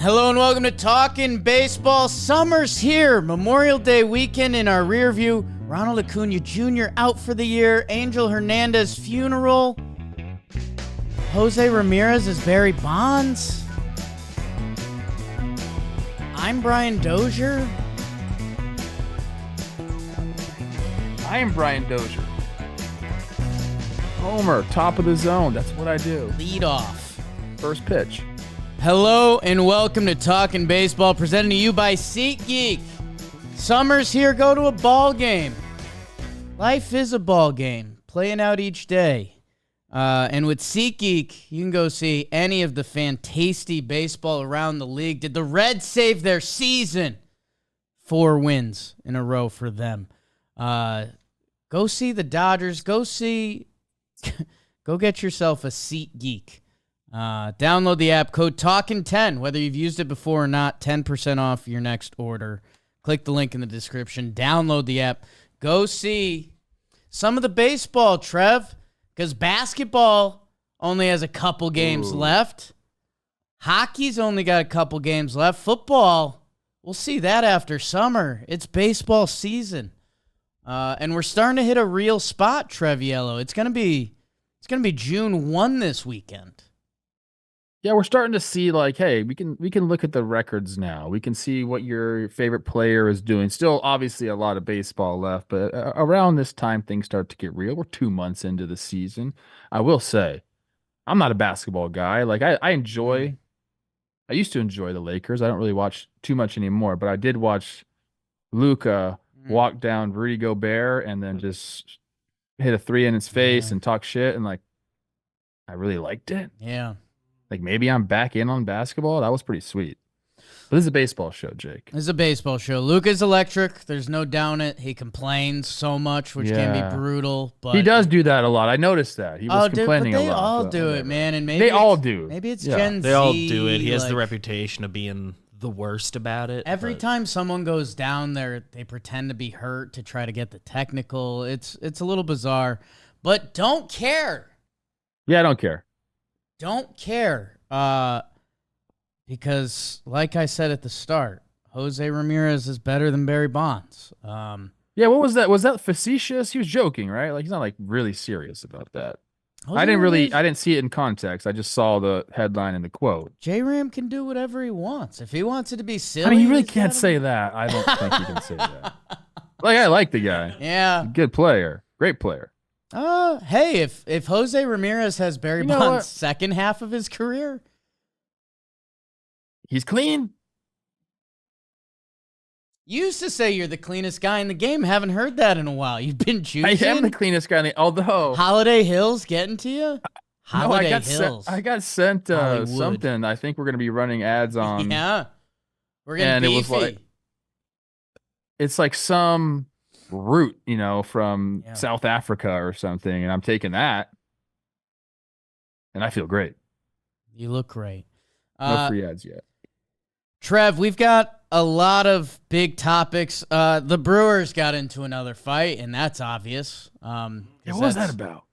Hello and welcome to Talkin' Baseball. Summer's here. Memorial Day weekend in our rear view. Ronald Acuna Jr. out for the year. Angel Hernandez funeral. Jose Ramirez is Barry Bonds. I'm Brian Dozier. I am Brian Dozier. Homer, top of the zone. That's what I do. Lead off. First pitch. Hello and welcome to Talkin' Baseball, presented to you by SeatGeek. Summer's here, go to a ball game. Life is a ball game, playing out each day. And with SeatGeek, you can go see any of the fantastic baseball around the league. Did the Reds save their season? 4 wins in a row for them. Go see the Dodgers. Go get yourself a SeatGeek. Download the app, code TALKIN10, whether you've used it before or not, 10% off your next order. Click the link in the description. Download the app. Go see some of the baseball, Trev, because basketball only has a couple games left. Hockey's only got a couple games left. Football, we'll see that after summer. It's baseball season. And we're starting to hit a real spot, Trev Yellow. It's gonna be June 1 this weekend. Yeah, we're starting to see hey, we can look at the records now. We can see what your favorite player is doing. Still, obviously, a lot of baseball left, but around this time, things start to get real. We're 2 months into the season. I will say, I'm not a basketball guy. I used to enjoy the Lakers. I don't really watch too much anymore, but I did watch Luka walk down Rudy Gobert and then just hit a 3 in his face and talk shit, and I really liked it. Yeah. Maybe I'm back in on basketball. That was pretty sweet. But this is a baseball show, Jake. This is a baseball show. Luka's electric. There's no doubt it. He complains so much, which can be brutal. But he does do that a lot. I noticed that. He was complaining a lot. They all do it, man. And maybe they all do. Maybe it's Gen Z. They all do it. He has the reputation of being the worst about it. Every time someone goes down there, they pretend to be hurt to try to get the technical. It's a little bizarre. But don't care. Yeah, I don't care. Don't care, because like I said at the start, Jose Ramirez is better than Barry Bonds. Yeah, what was that? Was that facetious? He was joking, right? He's not really serious about that. I didn't see it in context. I just saw the headline and the quote. J-Ram can do whatever he wants. If he wants it to be silly, I mean, you really can't say that. I don't think you can say that. I like the guy. Yeah, good player, great player. Hey, if Jose Ramirez has Barry Bonds' second half of his career, he's clean. You used to say you're the cleanest guy in the game. Haven't heard that in a while. You've been juicing. I am the cleanest guy in the although Holiday Hills getting to you? Holiday Hills. I got sent something. I think we're going to be running ads on. Yeah. We're getting beefy. It was it's some root, from South Africa or something, and I'm taking that, and I feel great. You look great. No free ads yet. Trev, we've got a lot of big topics. The Brewers got into another fight, and that's obvious. What was that about?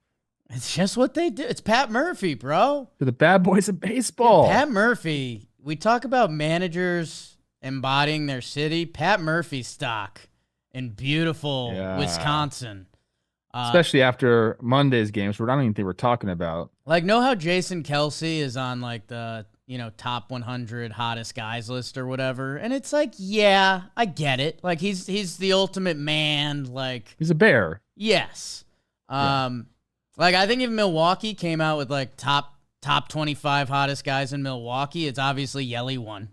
It's just what they do. It's Pat Murphy, bro. They're the bad boys of baseball. Dude, Pat Murphy. We talk about managers embodying their city. Pat Murphy stock in beautiful Wisconsin. Especially after Monday's games, where I don't even think we're talking about. Know how Jason Kelsey is on the top 100 hottest guys list or whatever, and it's yeah, I get it. He's the ultimate man. He's a bear. Yes. I think if Milwaukee came out with top 25 hottest guys in Milwaukee, it's obviously Yelly one.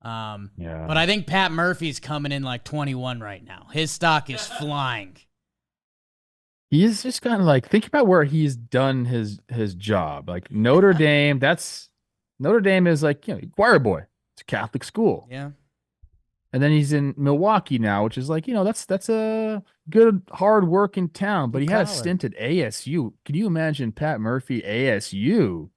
But I think Pat Murphy's coming in 21 right now. His stock is flying. He is just kind of think about where he's done his job. Notre Dame, Notre Dame is choir boy. It's a Catholic school. Yeah. And then he's in Milwaukee now, which is that's a good, hard working town. But he had a stint at ASU. Can you imagine Pat Murphy, ASU?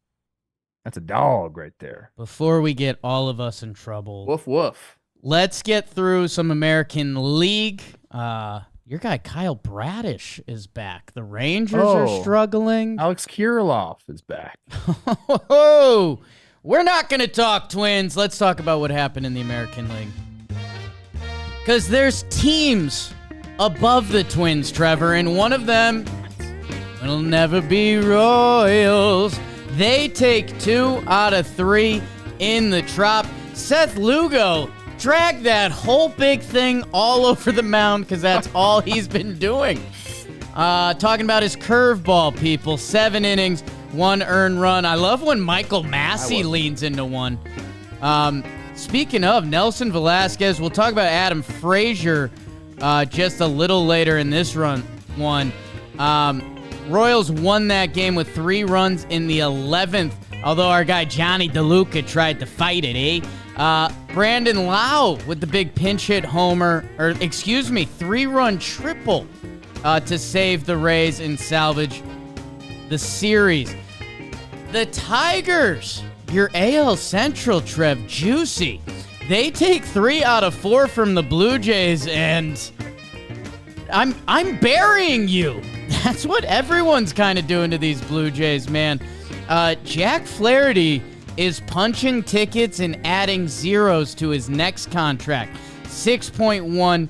That's a dog right there. Before we get all of us in trouble. Woof, woof. Let's get through some American League. Your guy Kyle Bradish is back. The Rangers are struggling. Alex Kirilloff is back. Oh, We're not going to talk Twins. Let's talk about what happened in the American League. Because there's teams above the Twins, Trevor, and one of them will never be Royals. They take 2 out of 3 in the Trop. Seth Lugo dragged that whole big thing all over the mound because that's all he's been doing. Talking about his curveball, people. 7 innings, 1 earned run. I love when Michael Massey leans into one. Speaking of Nelson Velasquez, we'll talk about Adam Frazier just a little later in this one. Royals won that game with 3 runs in the 11th, although our guy Johnny DeLuca tried to fight it, Brandon Lau with the big pinch hit homer, 3-run triple to save the Rays and salvage the series. The Tigers, your AL Central, Trev, juicy. They take 3 out of 4 from the Blue Jays, and I'm burying you. That's what everyone's kind of doing to these Blue Jays, man. Jack Flaherty is punching tickets and adding zeros to his next contract. 6.1,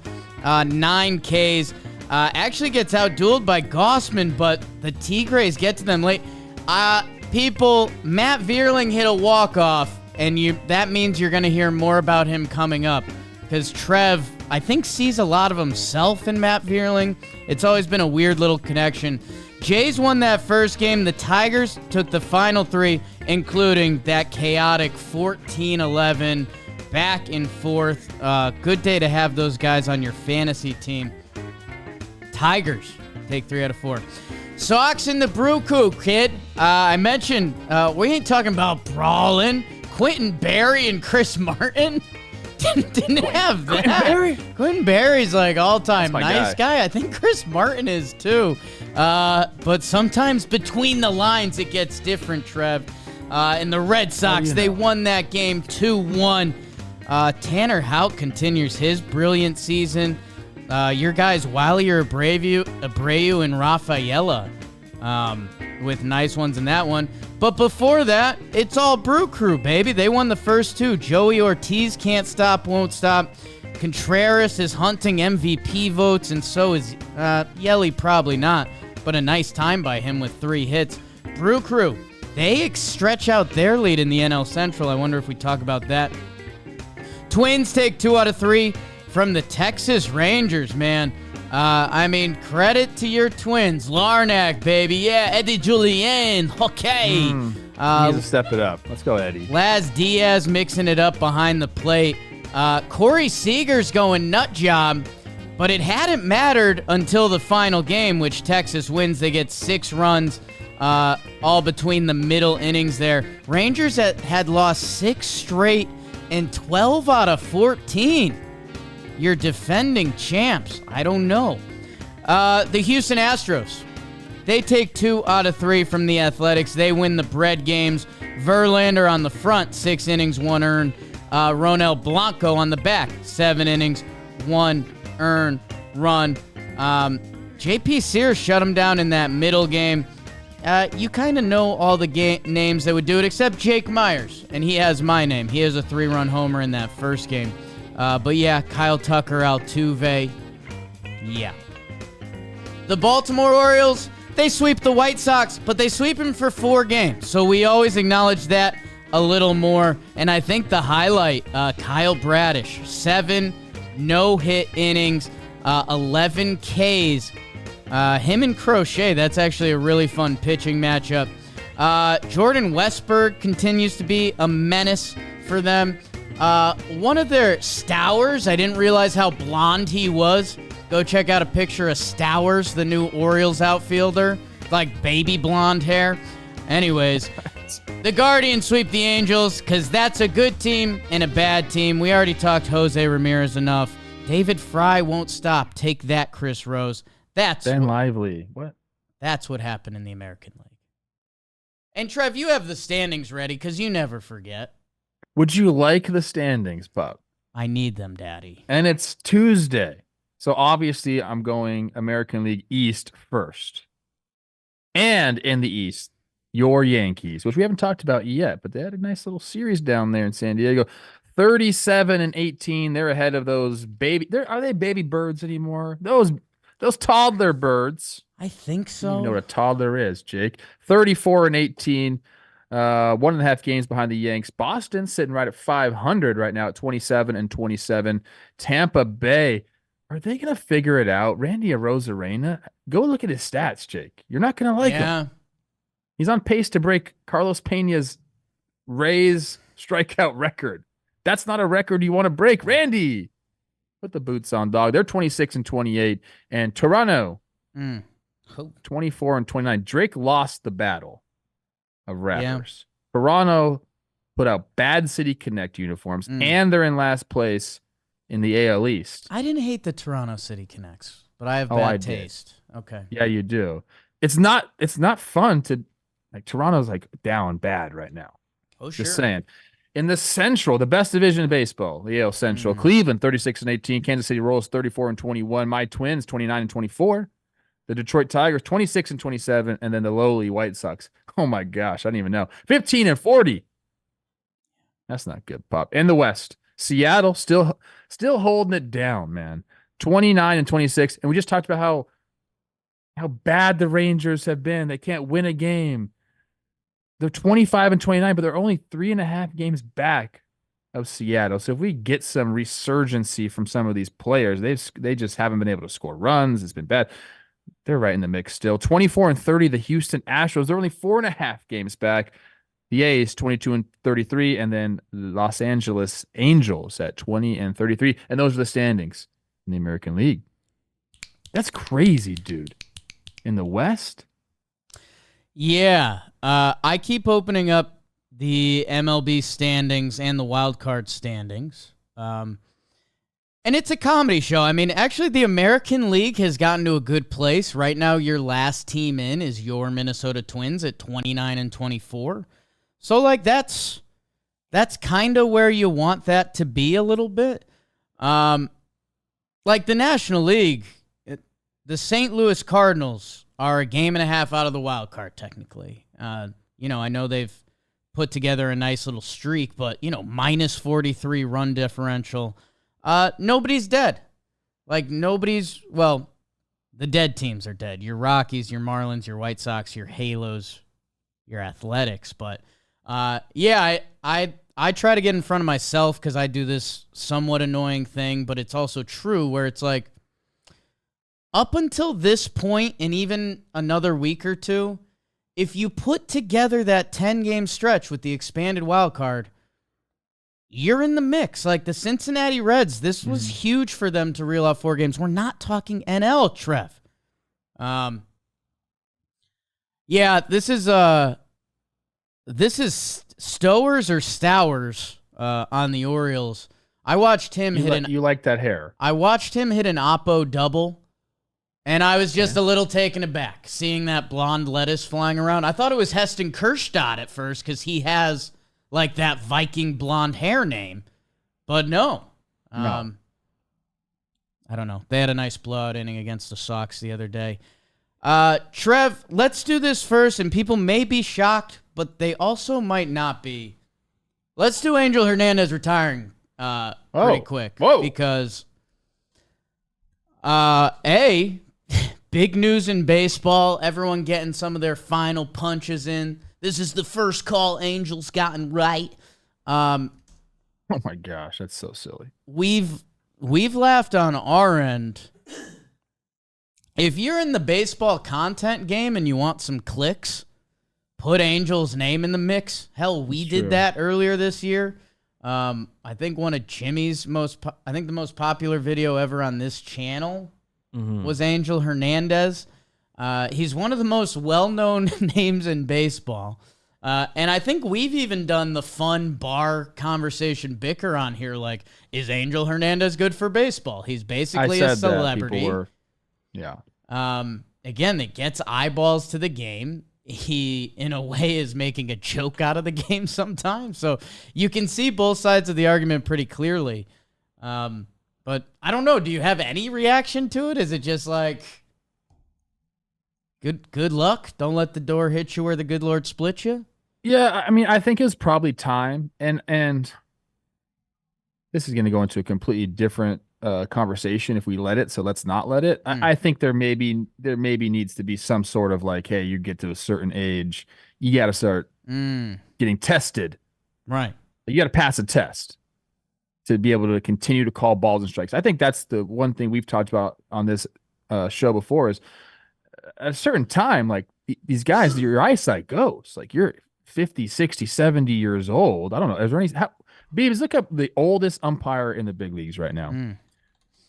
9 Ks. Actually gets outdueled by Gossman, but the Tigres get to them late. People, Matt Vierling hit a walk-off, and that means you're going to hear more about him coming up. Because Trev, I think, sees a lot of himself in Matt Vierling. It's always been a weird little connection. Jays won that first game. The Tigers took the final 3, including that chaotic 14-11 back and forth. Good day to have those guys on your fantasy team. Tigers take 3 out of 4. Sox in the Brew Crew, kid. I mentioned we ain't talking about brawling. Quentin Berry and Chris Martin didn't have that. Quentin Berry's like all-time nice guy. I think Chris Martin is too. But sometimes between the lines it gets different, Trev. And the Red Sox, they won that game 2-1. Tanner Houck continues his brilliant season. Your guys, Wiley Abreu, and Rafaela with nice ones in that one. But before that, it's all Brew Crew, baby. They won the first 2. Joey Ortiz can't stop, won't stop. Contreras is hunting MVP votes, and so is Yelly, probably not. But a nice time by him with 3 hits. Brew Crew, they stretch out their lead in the NL Central. I wonder if we talk about that. Twins take 2 out of 3 from the Texas Rangers, man. Credit to your Twins. Larnack, baby. Yeah, Eddie Julien. Okay. He needs to step it up. Let's go, Eddie. Laz Diaz mixing it up behind the plate. Corey Seager's going nut job, but it hadn't mattered until the final game, which Texas wins. They get 6 runs, all between the middle innings there. Rangers had lost 6 straight and 12 out of 14. Your defending champs. I don't know. The Houston Astros. They take 2 out of 3 from the Athletics. They win the bread games. Verlander on the front, 6 innings, 1 earned. Ronel Blanco on the back, 7 innings, 1 earned run. J.P. Sears shut him down in that middle game. You kind of know all the names that would do it, except Jake Myers, and he has my name. He has a 3-run homer in that first game. But yeah, Kyle Tucker, Altuve. Yeah. The Baltimore Orioles, they sweep the White Sox, but they sweep them for 4 games. So we always acknowledge that a little more. And I think the highlight, Kyle Bradish, 7 no-hit innings, 11 Ks. Him and Crochet, that's actually a really fun pitching matchup. Jordan Westberg continues to be a menace for them. One of their Stowers, I didn't realize how blonde he was. Go check out a picture of Stowers, the new Orioles outfielder. Like baby blonde hair. Anyways, the Guardians sweep the Angels because that's a good team and a bad team. We already talked Jose Ramirez enough. David Fry won't stop. Take that, Chris Rose. That's Ben Lively. What? That's what happened in the American League. And Trev, you have the standings ready because you never forget. Would you like the standings, Pup? I need them, Daddy. And it's Tuesday. So obviously I'm going American League East first. And in the East, your Yankees, which we haven't talked about yet, but they had a nice little series down there in San Diego. 37-18. They're ahead of those baby. Are they baby birds anymore? Those toddler birds. I think I don't even know so. what a toddler is, Jake. 34-18. 1.5 games behind the Yanks. Boston sitting right at 500 right now at 27-27. Tampa Bay, are they gonna figure it out? Randy Arozarena, go look at his stats, Jake. You're not gonna like him. Yeah. He's on pace to break Carlos Pena's Rays strikeout record. That's not a record you want to break, Randy. Put the boots on, dog. They're 26-28, and Toronto, 24-29. Drake lost the battle of rappers. Yeah. Toronto put out Bad City Connect uniforms, and they're in last place in the AL East. I didn't hate the Toronto City Connects, but I have bad taste. Okay. Yeah, you do. It's not fun to like Toronto's like down bad right now. Oh, sure. Just saying. In the Central, the best division in baseball, the AL Central, Cleveland 36-18, Kansas City Royals 34-21, my Twins 29-24, the Detroit Tigers 26-27, and then the lowly White Sox. Oh my gosh, I don't even know. 15-40. That's not good, Pop. In the West, Seattle still holding it down, man. 29-26, and we just talked about how bad the Rangers have been. They can't win a game. They're 25-29, but they're only 3.5 games back of Seattle. So if we get some resurgency from some of these players, they just haven't been able to score runs. It's been bad. They're right in the mix still. 24-30, the Houston Astros. They're only 4.5 games back. The A's 22-33, and then Los Angeles Angels at 20-33. And those are the standings in the American League. That's crazy, dude. In the West? Yeah. I keep opening up the MLB standings and the wild card standings. And it's a comedy show. I mean, actually, the American League has gotten to a good place. Right now, your last team in is your Minnesota Twins at 29-24. So, like, that's kind of where you want that to be a little bit. Like, the National League, the St. Louis Cardinals are a game and a half out of the wild card, technically. I know they've put together a nice little streak, but, minus 43 run differential. Nobody's dead. Like, the dead teams are dead. Your Rockies, your Marlins, your White Sox, your Halos, your Athletics. But, I try to get in front of myself because I do this somewhat annoying thing, but it's also true where it's like, up until this point, and even another week or two, if you put together that 10-game stretch with the expanded wild card, you're in the mix. Like the Cincinnati Reds, this was huge for them to reel out 4 games. We're not talking NL, Trev. This is Stowers or Stowers on the Orioles. I watched him You like that hair. I watched him hit an Oppo double. And I was just a little taken aback seeing that blonde lettuce flying around. I thought it was Heston Kjerstad at first because he has like that Viking blonde hair name. But no. I don't know. They had a nice blowout inning against the Sox the other day. Trev, let's do this first, and people may be shocked, but they also might not be. Let's do Angel Hernandez retiring pretty quick. Because big news in baseball. Everyone getting some of their final punches in. This is the first call Angels gotten right. Oh my gosh, that's so silly. We've laughed on our end. If you're in the baseball content game and you want some clicks, put Angel's name in the mix. Hell, we did that earlier this year. I think one of Jimmy's the most popular video ever on this channel was Angel Hernandez. He's one of the most well-known names in baseball. And I think we've even done the fun bar conversation bicker on here. Like, is Angel Hernandez good for baseball? He's basically a celebrity. Again, it gets eyeballs to the game. He, in a way, is making a joke out of the game sometimes. So you can see both sides of the argument pretty clearly. But I don't know. Do you have any reaction to it? Is it just like, Good luck. Don't let the door hit you where the good Lord split you. Yeah, I mean, I think it's probably time, and this is going to go into a completely different conversation if we let it. So let's not let it. I think there maybe needs to be some sort of like, hey, you get to a certain age, you got to start getting tested. Right. You got to pass a test to be able to continue to call balls and strikes. I think that's the one thing we've talked about on this show before is at a certain time, like these guys, your eyesight goes. Like you're 50, 60, 70 years old. I don't know. Is there any Beebs, look up the oldest umpire in the big leagues right now.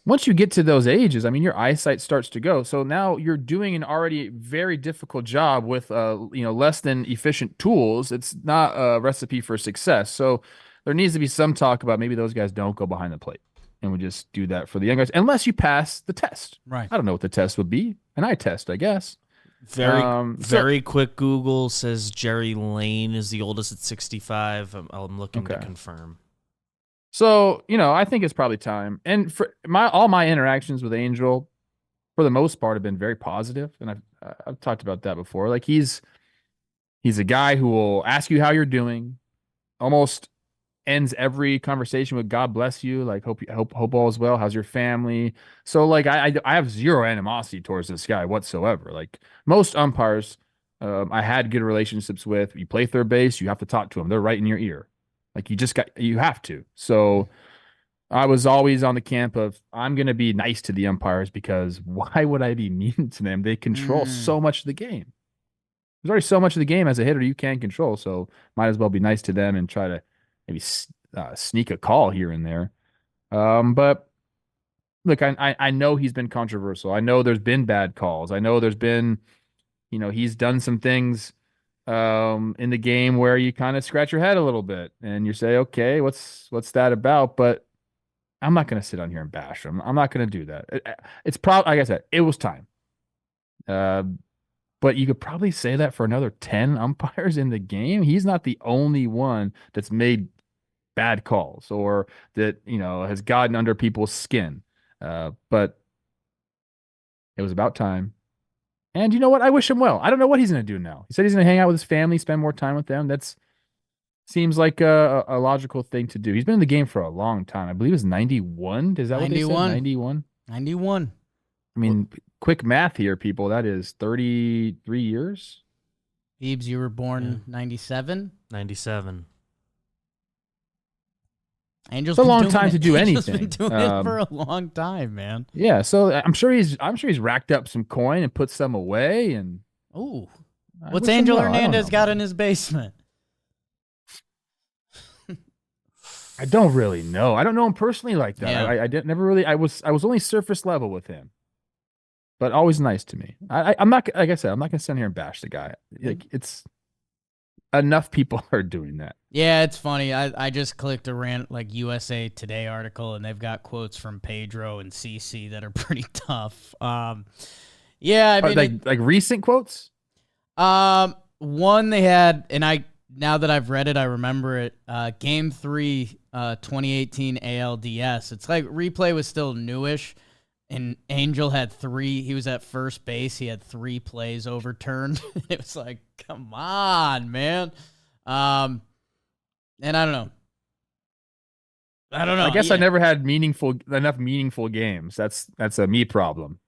Once you get to those ages, I mean, your eyesight starts to go. So now you're doing an already very difficult job with less than efficient tools. It's not a recipe for success. So there needs to be some talk about maybe those guys don't go behind the plate. And we just do that for the young guys, unless you pass the test. Right. I don't know what the test would be. An eye test, I guess. Very quick Google says Jerry Lane is the oldest at 65. I'm looking to confirm. So, I think it's probably time. And for all my interactions with Angel, for the most part, have been very positive. And I've talked about that before. Like he's a guy who will ask you how you're doing, almost ends every conversation with "God bless you," like hope all is well. How's your family? So like I have zero animosity towards this guy whatsoever. Like most umpires, I had good relationships with. You play third base, you have to talk to them. They're right in your ear. Like you have to. So I was always on the camp of I'm gonna be nice to the umpires because why would I be mean to them? They control so much of the game. There's already so much of the game as a hitter you can control. So might as well be nice to them and try to maybe sneak a call here and there. But look, I know he's been controversial. I know there's been bad calls. I know there's been, he's done some things in the game where you kind of scratch your head a little bit and you say, okay, what's that about? But I'm not going to sit on here and bash him. I'm not going to do that. It's probably, like I said, it was time. But you could probably say that for another 10 umpires in the game. He's not the only one that's made bad calls or that, has gotten under people's skin. But it was about time. And you know what? I wish him well. I don't know what he's going to do now. He said he's going to hang out with his family, spend more time with them. That's seems like a logical thing to do. He's been in the game for a long time. I believe it's 91. Is that 91. What they said? 91? 91. I mean, quick math here, people. That is 33 years. Beebs, you were born 97? 97. Angel's it's a long time to do anything. Been doing it for a long time, man. Yeah, so I'm sure he's racked up some coin and put some away. And ooh, what's Angel Hernandez got in his basement? I don't really know. I don't know him personally like that. Yeah. I didn't never really. I was only surface level with him, but always nice to me. I'm not, like I said, I'm not gonna sit here and bash the guy. Like it's enough people are doing that. Yeah, it's funny. I just clicked a USA Today article, and they've got quotes from Pedro and CC that are pretty tough. Yeah, I mean, like recent quotes. One they had, and now that I've read it, I remember it. Game 3, 2018 ALDS. It's like replay was still newish, and Angel had 3. He was at first base. He had 3 plays overturned. It was like, come on, man. And I don't know. I guess I never had enough meaningful games. That's a me problem.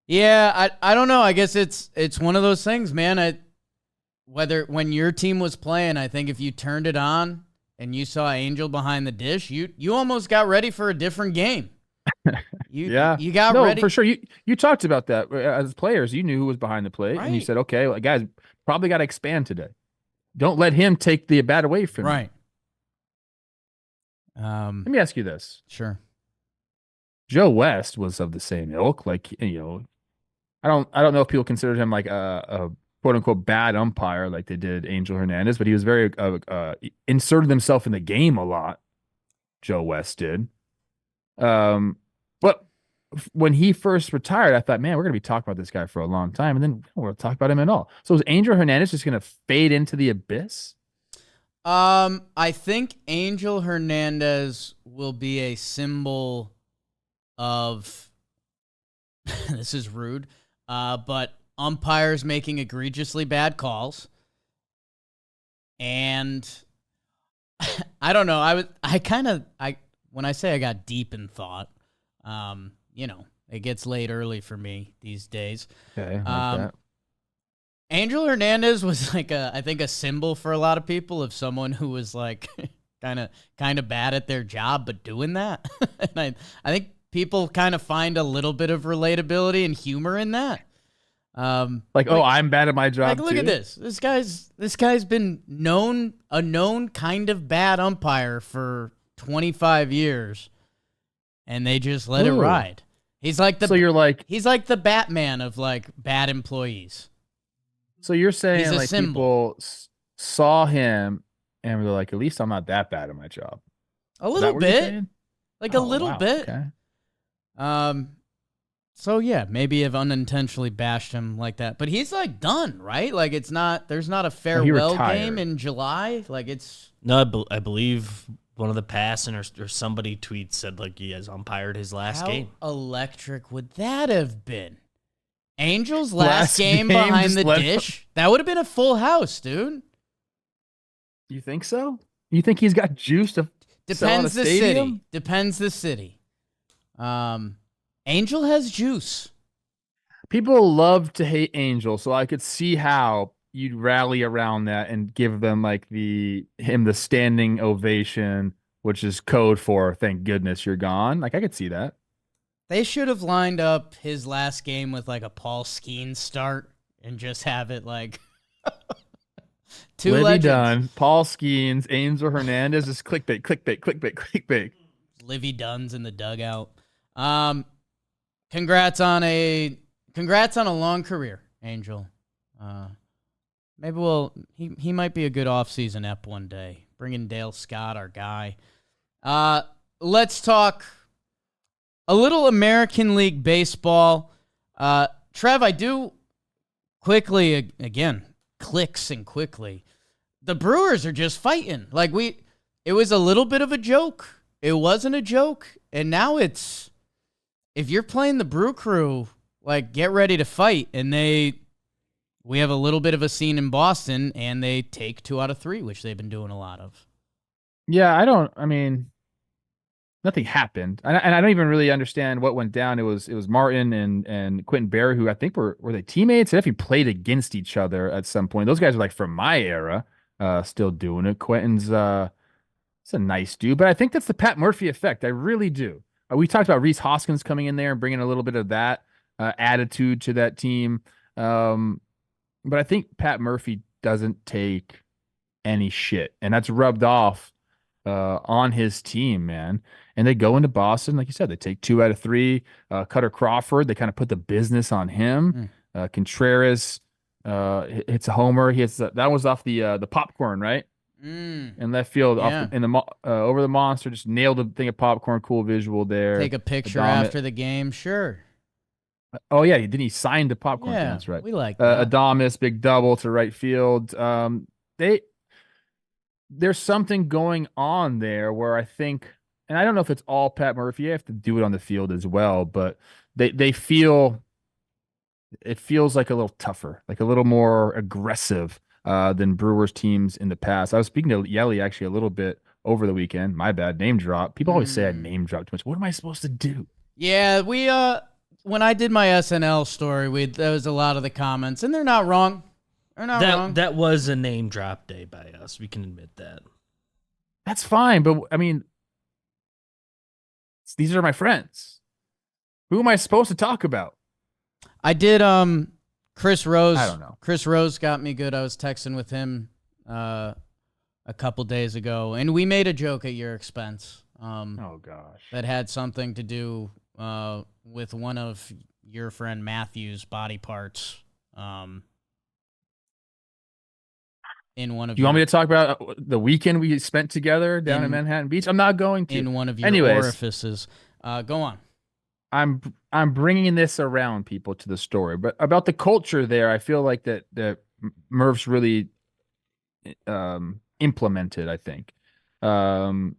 Yeah, I don't know. I guess it's one of those things, man. When your team was playing, I think if you turned it on and you saw Angel behind the dish, you almost got ready for a different game. You got ready for sure. You talked about that as players. You knew who was behind the plate, right. And you said, okay, well, guys, probably got to expand today. Don't let him take the bat away from you. Right. Let me ask you this. Sure. Joe West was of the same ilk. Like, I don't know if people considered him like a quote unquote bad umpire like they did Angel Hernandez, but he was very inserted himself in the game a lot. Joe West did. But when he first retired, I thought, man, we're going to be talking about this guy for a long time. And then we're going to talk about him at all. So is Angel Hernandez just going to fade into the abyss? I think Angel Hernandez will be a symbol of, this is rude, but umpires making egregiously bad calls. And I don't know. When I say I got deep in thought, it gets late early for me these days. Okay, like that. Angel Hernandez was I think a symbol for a lot of people of someone who was like kind of bad at their job, but doing that. And I think people kind of find a little bit of relatability and humor in that. I'm bad at my job. Look at this. This guy's been a known kind of bad umpire for 25 years, and they just let it ride. He's like he's like the Batman of like bad employees. So you're saying like symbol. people saw him and were like, at least I'm not that bad at my job. A little bit, like a little bit. Okay. So yeah, maybe I've unintentionally bashed him like that, but he's like done, right? Like there's not a farewell game in July. Like it's no, I believe one of the passing or somebody tweets said like he has umpired his last game. How electric would that have been? Angels last game behind the dish. That would have been a full house, dude. You think so? You think he's got juice to Depends sell the at a stadium? city. Depends the city. Angel has juice. People love to hate Angel, so I could see how you'd rally around that and give them like the standing ovation, which is code for thank goodness you're gone. Like I could see that. They should have lined up his last game with like a Paul Skeens start and just have it like two Libby legends. Dunn, Paul Skeens, Angel Hernandez, just clickbait. Livy Dunn's in the dugout. Congrats on a long career, Angel. Maybe he might be a good offseason ep one day. Bring in Dale Scott, our guy. Let's talk a little American League baseball. Trev, I do quickly, again, clicks and quickly. The Brewers are just fighting. It was a little bit of a joke. It wasn't a joke. And now if you're playing the Brew Crew, like get ready to fight. And we have a little bit of a scene in Boston and they take 2 out of 3, which they've been doing a lot of. Yeah, nothing happened. And I don't even really understand what went down. It was Martin and Quentin Barry, who I think were they teammates? They definitely played against each other at some point. Those guys are like from my era, still doing it. Quentin's it's a nice dude, but I think that's the Pat Murphy effect. I really do. We talked about Rhys Hoskins coming in there and bringing a little bit of that attitude to that team. But I think Pat Murphy doesn't take any shit, and that's rubbed off on his team, man. And they go into Boston, like you said, they take 2 out of 3. Cutter Crawford, they kind of put the business on him. Contreras hits a homer. He hits that was off the popcorn, right? In left field, off in the over the monster, just nailed a thing of popcorn. Cool visual there. Take a picture after the game, sure. Oh yeah, didn't he sign the popcorn? Yeah, that's right. We like that. Adames, big double to right field. There's something going on there where I think, and I don't know if it's all Pat Murphy. You have to do it on the field as well, but it feels like a little tougher, like a little more aggressive than Brewers teams in the past. I was speaking to Yelly actually a little bit over the weekend. My bad, name drop. People always say I name drop too much. What am I supposed to do? Yeah, we when I did my SNL story, there was a lot of the comments, and they're not wrong. They're not wrong. That was a name drop day by us. We can admit that. That's fine, but I mean, these are my friends. Who am I supposed to talk about? I did. Chris Rose. I don't know. Chris Rose got me good. I was texting with him a couple days ago, and we made a joke at your expense. Oh gosh. That had something to do with one of your friend Matthew's body parts. In one of you want me to talk about the weekend we spent together down in Manhattan Beach? I'm not going to. In one of your orifices. Go on. I'm bringing this around people to the story, but about the culture there, I feel like that Merv's really implemented. I think was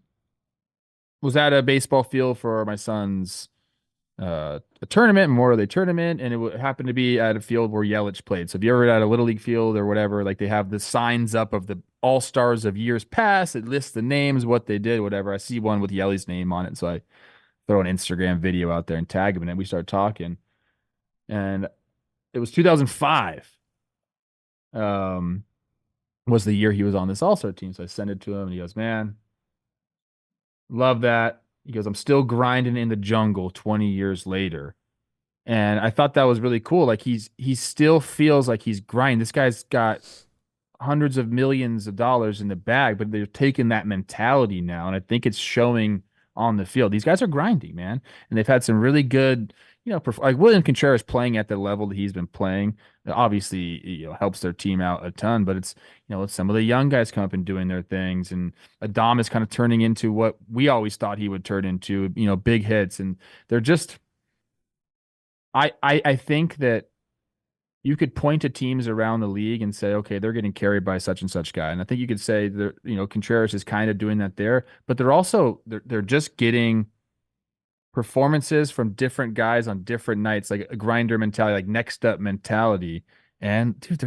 at a baseball field for my son's a tournament, Memorial Day tournament, and it happened to be at a field where Yelich played. So if you're ever at a Little League field or whatever, like they have the signs up of the all-stars of years past. It lists the names, what they did, whatever. I see one with Yelich's name on it, so I throw an Instagram video out there and tag him, and then we start talking. And it was 2005. Was the year he was on this All-Star team. So I sent it to him, and he goes, "Man, love that." He goes, "I'm still grinding in the jungle 20 years later." And I thought that was really cool. Like he still feels like he's grinding. This guy's got hundreds of millions of dollars in the bag, but they're taking that mentality now. And I think it's showing on the field. These guys are grinding, man. And they've had some really good, like William Contreras playing at the level that he's been playing. Obviously, helps their team out a ton, but it's some of the young guys come up and doing their things. And Adam is kind of turning into what we always thought he would turn into, big hits. And they're just, I think that you could point to teams around the league and say, okay, they're getting carried by such and such guy. And I think you could say that, Contreras is kind of doing that there, but they're just getting performances from different guys on different nights, like a grinder mentality, like next up mentality. And dude,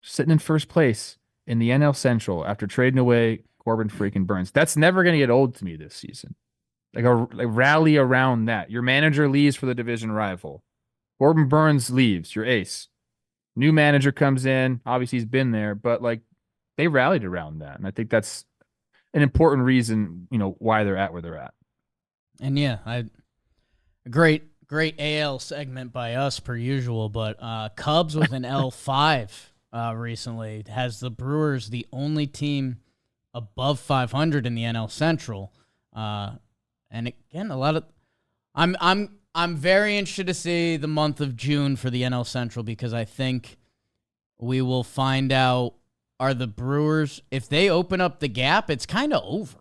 sitting in first place in the NL Central after trading away Corbin freaking Burns. That's never going to get old to me this season. Like a rally around that. Your manager leaves for the division rival. Corbin Burns leaves, your ace. New manager comes in. Obviously, he's been there, but like they rallied around that. And I think that's an important reason, why they're at where they're at. And yeah, great AL segment by us per usual, but Cubs with an L5 recently has the Brewers the only team above 500 in the NL Central. And again, I'm very interested to see the month of June for the NL Central because I think we will find out, are the Brewers, if they open up the gap, it's kind of over.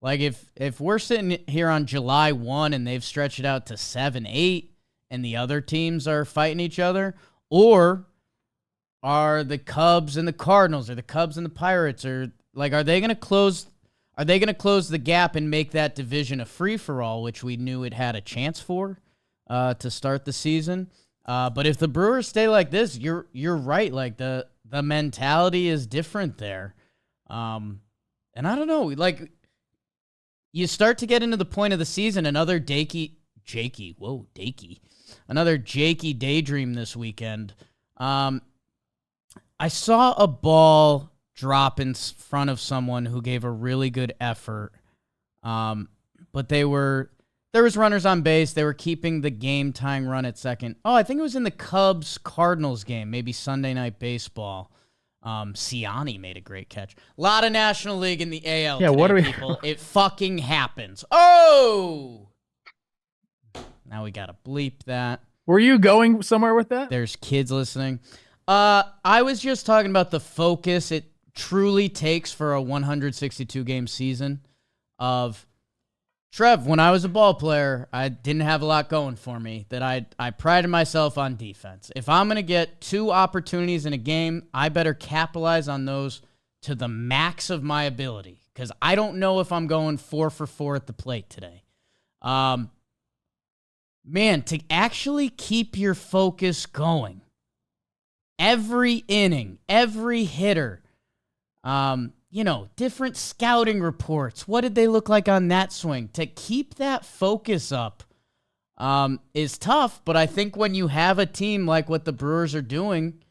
Like if we're sitting here on July 1 and they've stretched it out to 7, 8 and the other teams are fighting each other, or are the Cubs and the Cardinals or the Cubs and the Pirates, or like, are they going to close the gap and make that division a free-for-all, which we knew it had a chance for to start the season? But if the Brewers stay like this, you're right. Like the mentality is different there. And I don't know, like you start to get into the point of the season, another jakey daydream this weekend. I saw a ball drop in front of someone who gave a really good effort. But there was runners on base. They were keeping the game-tying run at second. Oh, I think it was in the Cubs-Cardinals game, maybe Sunday Night Baseball. Siani made a great catch. A lot of National League in the AL today, people. It fucking happens. Oh! Now we got to bleep that. Were you going somewhere with that? There's kids listening. I was just talking about the focus it truly takes for a 162-game season of... Trev, when I was a ball player, I didn't have a lot going for me. That I prided myself on defense. If I'm going to get 2 opportunities in a game, I better capitalize on those to the max of my ability, because I don't know if I'm going 4 for 4 at the plate today. Man, to actually keep your focus going, every inning, every hitter, different scouting reports. What did they look like on that swing? To keep that focus up is tough, but I think when you have a team like what the Brewers are doing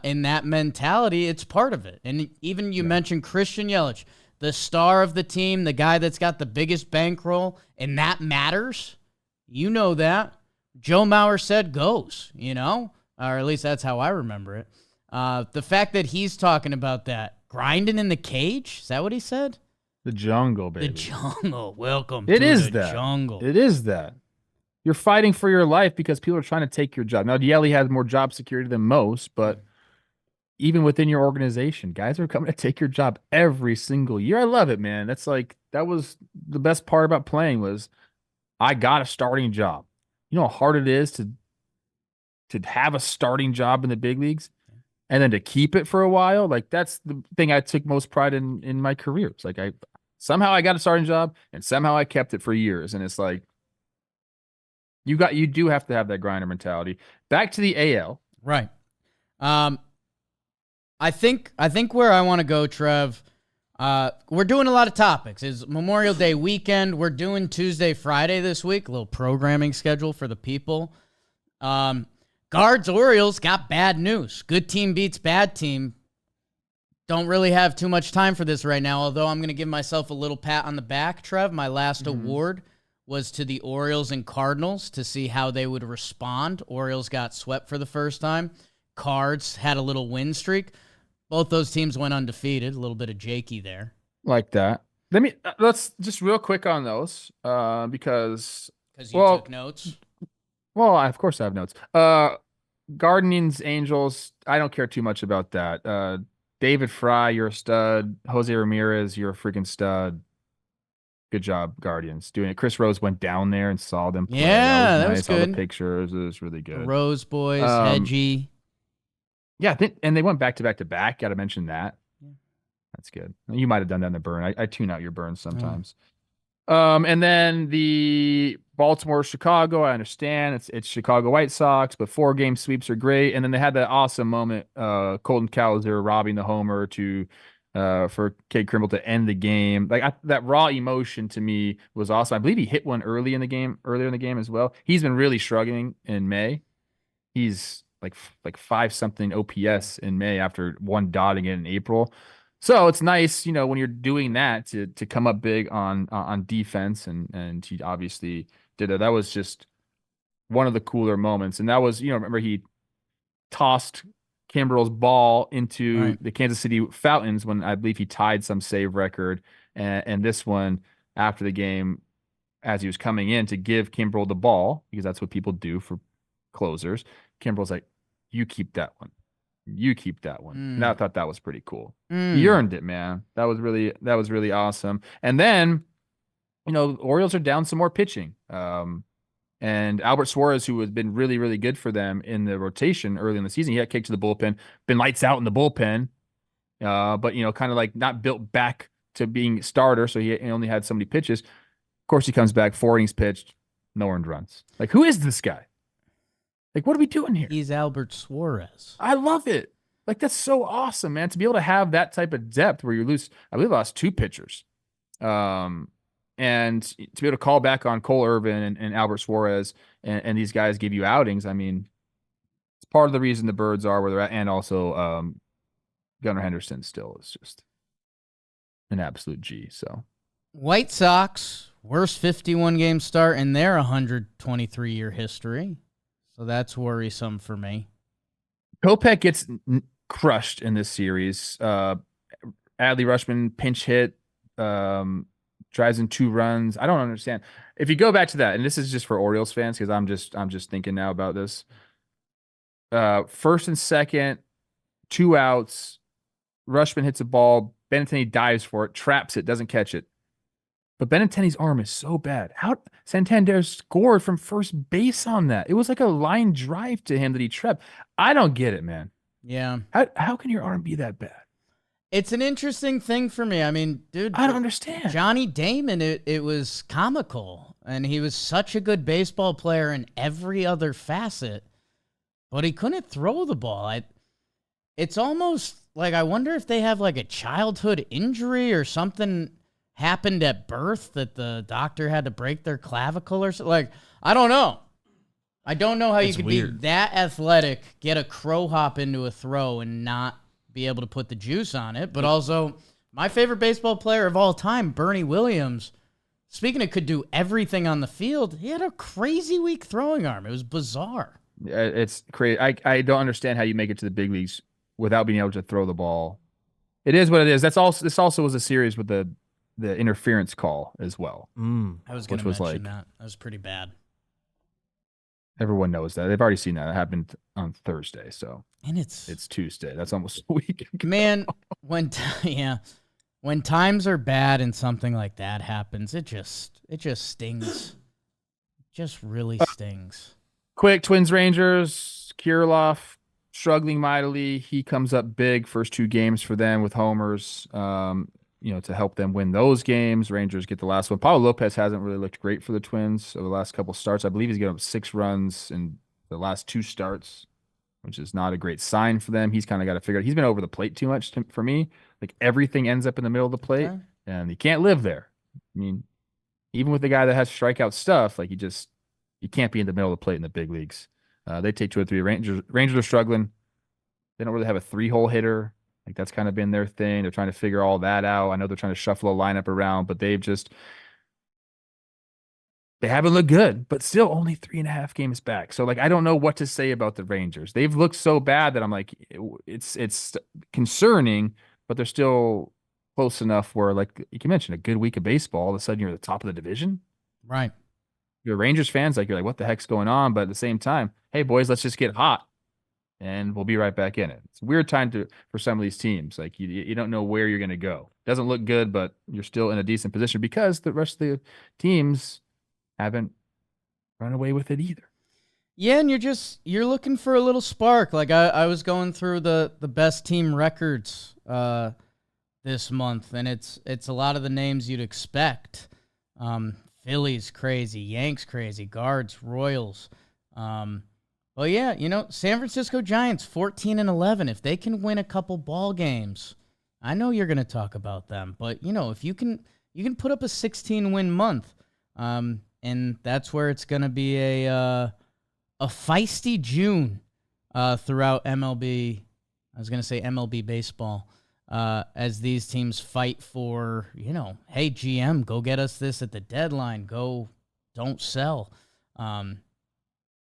in that mentality, it's part of it. And even you mentioned Christian Yelich, the star of the team, the guy that's got the biggest bankroll, and that matters. You know that. Joe Mauer said goes, or at least that's how I remember it. The fact that he's talking about that, grinding in the cage? Is that what he said? The jungle, baby. The jungle. Welcome to the that. Jungle. It is that. You're fighting for your life because people are trying to take your job. Now, Yelly has more job security than most, but even within your organization, guys are coming to take your job every single year. I love it, man. That was the best part about playing was I got a starting job. You know how hard it is to have a starting job in the big leagues? And then to keep it for a while, like that's the thing I took most pride in my career. It's like Somehow I got a starting job, and somehow I kept it for years. And it's like you do have to have that grinder mentality. Back to the AL. Right. I think where I want to go, Trev, we're doing a lot of topics. It's Memorial Day weekend. We're doing Tuesday, Friday this week, a little programming schedule for the people. Guards, Orioles got bad news. Good team beats bad team. Don't really have too much time for this right now, although I'm going to give myself a little pat on the back, Trev. My last award was to the Orioles and Cardinals to see how they would respond. Orioles got swept for the first time. Cards had a little win streak. Both those teams went undefeated. A little bit of Jakey there. Like that. Let's just real quick on those because you took notes. Well, of course I have notes. Guardians, Angels, I don't care too much about that. David Fry, you're a stud. Jose Ramirez, you're a freaking stud. Good job, Guardians, doing it. Chris Rose went down there and saw them play. Yeah, that was nice. good. All the pictures, it was really good. The Rose boys, Hedgie. Yeah, and they went back to back to back. Got to mention that. Yeah. That's good. You might have done that in the burn. I tune out your burns sometimes. And then the Baltimore, Chicago. I understand it's Chicago White Sox, but 4-game sweeps are great. And then they had that awesome moment, Colton Cowser robbing the homer for Cade Kimbrell to end the game. That raw emotion to me was awesome. I believe he hit one earlier in the game as well. He's been really struggling in May. He's like 5-something OPS in May after one dotting it in April. So it's nice, when you're doing that to come up big on defense, and he obviously did it. That was just one of the cooler moments. And that was, remember he tossed Kimbrell's ball into the Kansas City Fountains when I believe he tied some save record. And this one after the game, as he was coming in to give Kimbrell the ball, because that's what people do for closers, Kimbrell's like, you keep that one. You keep that one. And I thought that was pretty cool. He earned it, man. That was really awesome. And then, the Orioles are down some more pitching. And Albert Suarez, who has been really, really good for them in the rotation early in the season, he got kicked to the bullpen, been lights out in the bullpen. But kind of like not built back to being starter, so he only had so many pitches. Of course, he comes back, 4 innings pitched, no earned runs. Like, who is this guy? Like, what are we doing here? He's Albert Suarez. I love it. Like, that's so awesome, man. To be able to have that type of depth where you lose, I believe, lost 2 pitchers. And to be able to call back on Cole Irvin and Albert Suarez and these guys give you outings, I mean, it's part of the reason the Birds are where they're at. And also, Gunnar Henderson still is just an absolute G. So, White Sox, worst 51-game start in their 123-year history. So that's worrisome for me. Kopech gets crushed in this series. Adley Rutschman pinch hit, drives in 2 runs. I don't understand. If you go back to that, and this is just for Orioles fans, because I'm just thinking now about this. First and second, 2 outs. Rutschman hits a ball. Benintendi dives for it, traps it, doesn't catch it. But Benintendi's arm is so bad. How Santander scored from first base on that? It was like a line drive to him that he trapped. I don't get it, man. Yeah. How can your arm be that bad? It's an interesting thing for me. I mean, dude, I don't understand. Johnny Damon, it was comical, and he was such a good baseball player in every other facet, but he couldn't throw the ball. It's almost like I wonder if they have like a childhood injury or something happened at birth that the doctor had to break their clavicle or something. Like, I don't know. I don't know how you could be that athletic, get a crow hop into a throw and not be able to put the juice on it. But also, my favorite baseball player of all time, Bernie Williams, speaking of could do everything on the field, he had a crazy weak throwing arm. It was bizarre. It's crazy. I don't understand how you make it to the big leagues without being able to throw the ball. It is what it is. This also was a series with the interference call as well. I was going to mention that. That was pretty bad. Everyone knows that. They've already seen that. It happened on Thursday, so and it's Tuesday. That's almost a week ago. Man, when times are bad and something like that happens, it just stings. It just really stings. Quick, Twins Rangers, Kirilloff struggling mightily. He comes up big first 2 games for them with homers. to help them win those games. Rangers get the last one. Pablo Lopez hasn't really looked great for the Twins over the last couple starts. I believe he's given up 6 runs in the last 2 starts, which is not a great sign for them. He's kind of got to figure out. He's been over the plate too much for me. Like everything ends up in the middle of the plate, and he can't live there. I mean, even with the guy that has strikeout stuff, like he can't be in the middle of the plate in the big leagues. They take 2 or 3. Rangers are struggling. They don't really have a 3-hole hitter. Like that's kind of been their thing. They're trying to figure all that out. I know they're trying to shuffle a lineup around, but they haven't looked good, but still only 3.5 games back. So like, I don't know what to say about the Rangers. They've looked so bad that I'm like, it's concerning, but they're still close enough where, like you mentioned, a good week of baseball, all of a sudden you're at the top of the division. Right. You're Rangers fans, like you're like, what the heck's going on? But at the same time, hey boys, let's just get hot and we'll be right back in it. It's a weird time for some of these teams. Like you don't know where you're going to go. Doesn't look good, but you're still in a decent position because the rest of the teams haven't run away with it either. Yeah, and you're looking for a little spark. Like I was going through the best team records this month, and it's a lot of the names you'd expect. Phillies crazy, Yanks crazy, Guards, Royals. Well, yeah, San Francisco Giants 14-11. If they can win a couple ball games, I know you're going to talk about them. But if you can put up a 16-win month, and that's where it's going to be a feisty June throughout MLB. I was going to say MLB baseball, as these teams fight for, hey GM, go get us this at the deadline. Go, don't sell.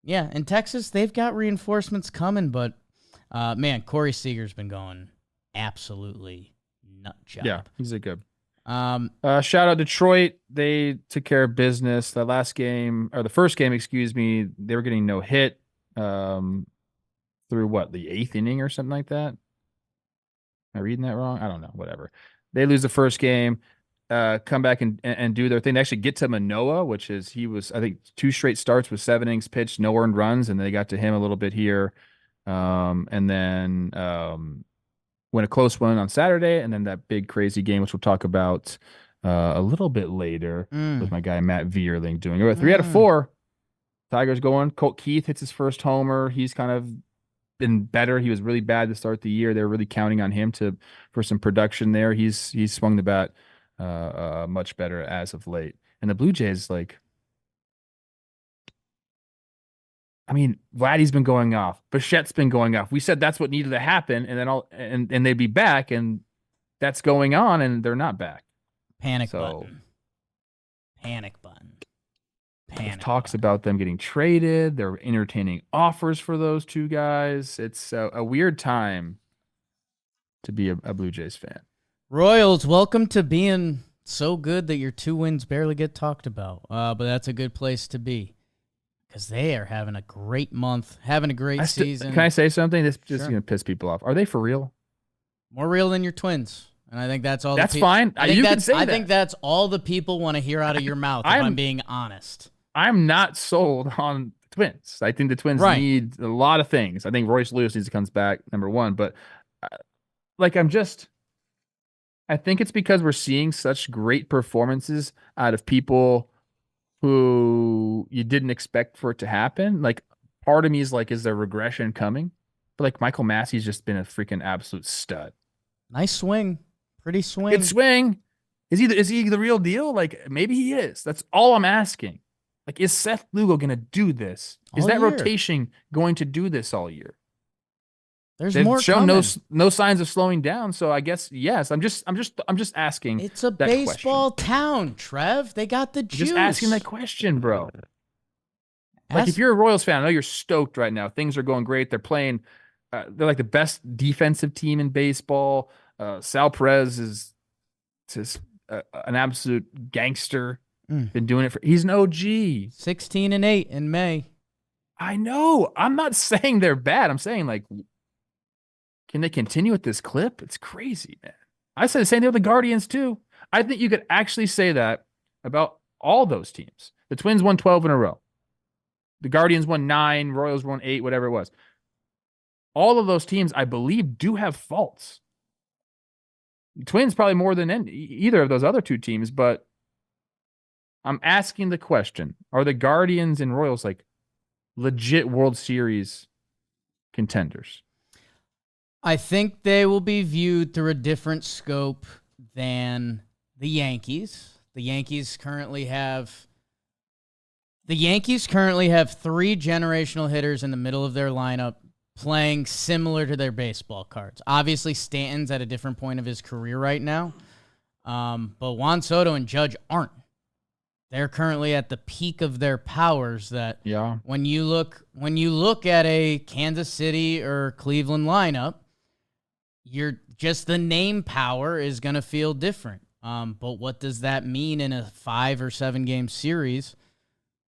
Yeah, in Texas, they've got reinforcements coming, but, man, Corey Seager's been going absolutely nut job. Yeah, he's a good. Shout out Detroit. They took care of business. The first game, excuse me, they were getting no hit through the 8th inning or something like that. Am I reading that wrong? I don't know. Whatever. They lose the first game. Come back and do their thing. They actually get to Manoah, he was, I think, 2 straight starts with 7 innings pitched, no earned runs, and they got to him a little bit here. And then win a close one on Saturday, and then that big crazy game, which we'll talk about a little bit later, with my guy Matt Vierling doing it. 3 out of 4. Tigers going. Colt Keith hits his first homer. He's kind of been better. He was really bad to start the year. They were really counting on him for some production there. He's swung the bat much better as of late. And the Blue Jays, Vladdy's been going off. Bichette's been going off. We said that's what needed to happen, and then and they'd be back, and that's going on, and they're not back. Panic button. There's talks about them getting traded. They're entertaining offers for those 2 guys. It's a weird time to be a Blue Jays fan. Royals, welcome to being so good that your 2 wins barely get talked about. But that's a good place to be because they are having a great month, having a great season. Can I say something? This is going to piss people off. Are they for real? More real than your Twins. And I think that's all. That's fine. You can say that. I think that's all the people want to hear out of your mouth, if I'm being honest. I'm not sold on the Twins. I think the Twins need a lot of things. I think Royce Lewis needs to come back, number 1. But I think it's because we're seeing such great performances out of people who you didn't expect for it to happen. Like, part of me is like, is there regression coming? But Michael Massey's just been a freaking absolute stud. Nice swing. Pretty swing. Good swing. Is he the real deal? Maybe he is. That's all I'm asking. Is Seth Lugo going to do this? Is that rotation going to do this all year? They've more shown no signs of slowing down, so I guess yes. I'm just asking. It's a baseball town, Trev. They got the juice. Just asking that question, bro. If you're a Royals fan, I know you're stoked right now. Things are going great. They're playing. They're like the best defensive team in baseball. Sal Perez is just an absolute gangster. Been doing it he's an OG. 16-8 in May. I know. I'm not saying they're bad. I'm saying can they continue at this clip? It's crazy, man. I said the same thing with the Guardians too. I think you could actually say that about all those teams. The Twins won 12 in a row. The Guardians won 9, Royals won 8, whatever it was. All of those teams, I believe, do have faults. Twins probably more than either of those other two teams, but I'm asking the question, are the Guardians and Royals like legit World Series contenders? I think they will be viewed through a different scope than the Yankees. The Yankees currently have 3 generational hitters in the middle of their lineup playing similar to their baseball cards. Obviously, Stanton's at a different point of his career right now, but Juan Soto and Judge aren't. They're currently at the peak of their powers. That when you look at a Kansas City or Cleveland lineup, you're just the name power is going to feel different. But what does that mean in a 5 or 7 game series?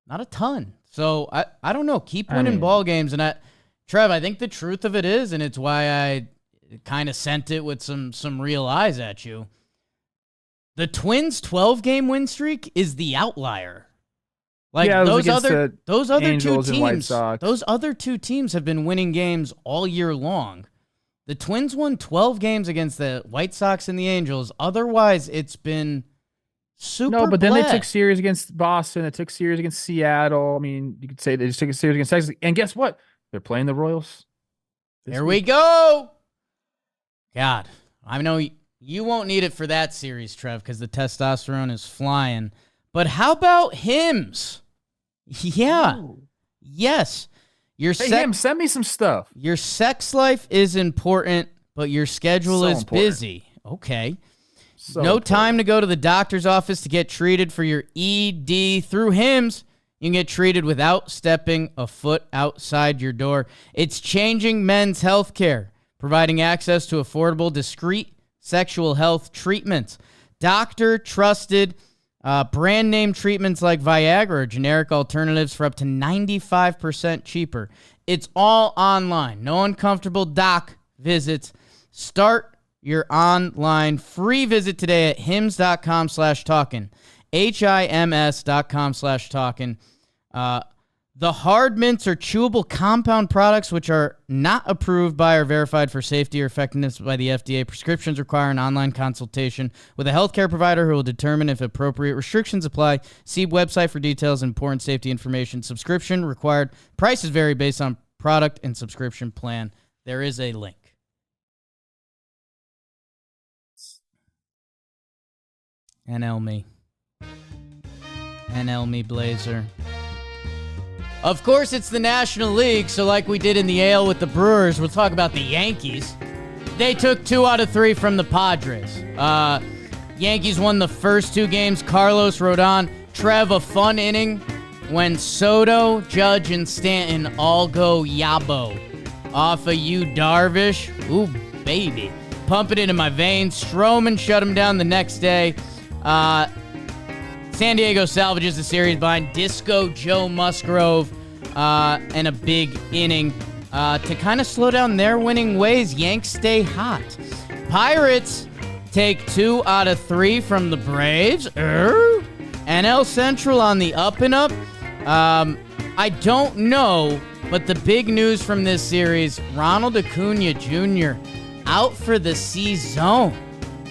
Not a ton. So I don't know. Keep winning ball games. And Trev, I think the truth of it is, and it's why I kind of sent it with some real eyes at you. The Twins' 12-game win streak is the outlier. Like those other Angels two teams, those other two teams have been winning games all year long. The Twins won 12 games against the White Sox and the Angels. Otherwise, it's been super. No, but then they took series against Boston. They took series against Seattle. I mean, you could say they just took a series against Texas. And guess what? They're playing the Royals. There we go. God, I know you won't need it for that series, Trev, because the testosterone is flying. But how about Hims? Yeah. Ooh. Yes. Him, send me some stuff. Your sex life is important, but your schedule is busy. Okay. No time to go to the doctor's office to get treated for your ED. Through Hims, you can get treated without stepping a foot outside your door. It's changing men's health care, providing access to affordable, discreet sexual health treatments. Doctor-trusted brand name treatments like Viagra or generic alternatives for up to 95% cheaper. It's all online. No uncomfortable doc visits. Start your online free visit today at hims.com/talkin. HIMS.com/talkin. The hard mints are chewable compound products which are not approved by or verified for safety or effectiveness by the FDA. Prescriptions require an online consultation with a healthcare provider who will determine if appropriate restrictions apply. See website for details and important safety information. Subscription required. Prices vary based on product and subscription plan. There is a link. NL me. NL me Blazer. Of course, it's the National League, so like we did in the AL with the Brewers, we'll talk about the Yankees. They took 2 out of 3 from the Padres. Yankees won the first 2 games. Carlos Rodon, Trev, a fun inning when Soto, Judge, and Stanton all go yabo. Off of Yu Darvish. Ooh, baby. Pump it into my veins. Stroman shut him down the next day. San Diego salvages the series behind Disco Joe Musgrove and a big inning to kind of slow down their winning ways. Yanks stay hot. Pirates take 2 out of 3 from the Braves. NL Central on the up and up. I don't know, but the big news from this series, Ronald Acuna Jr. out for the season.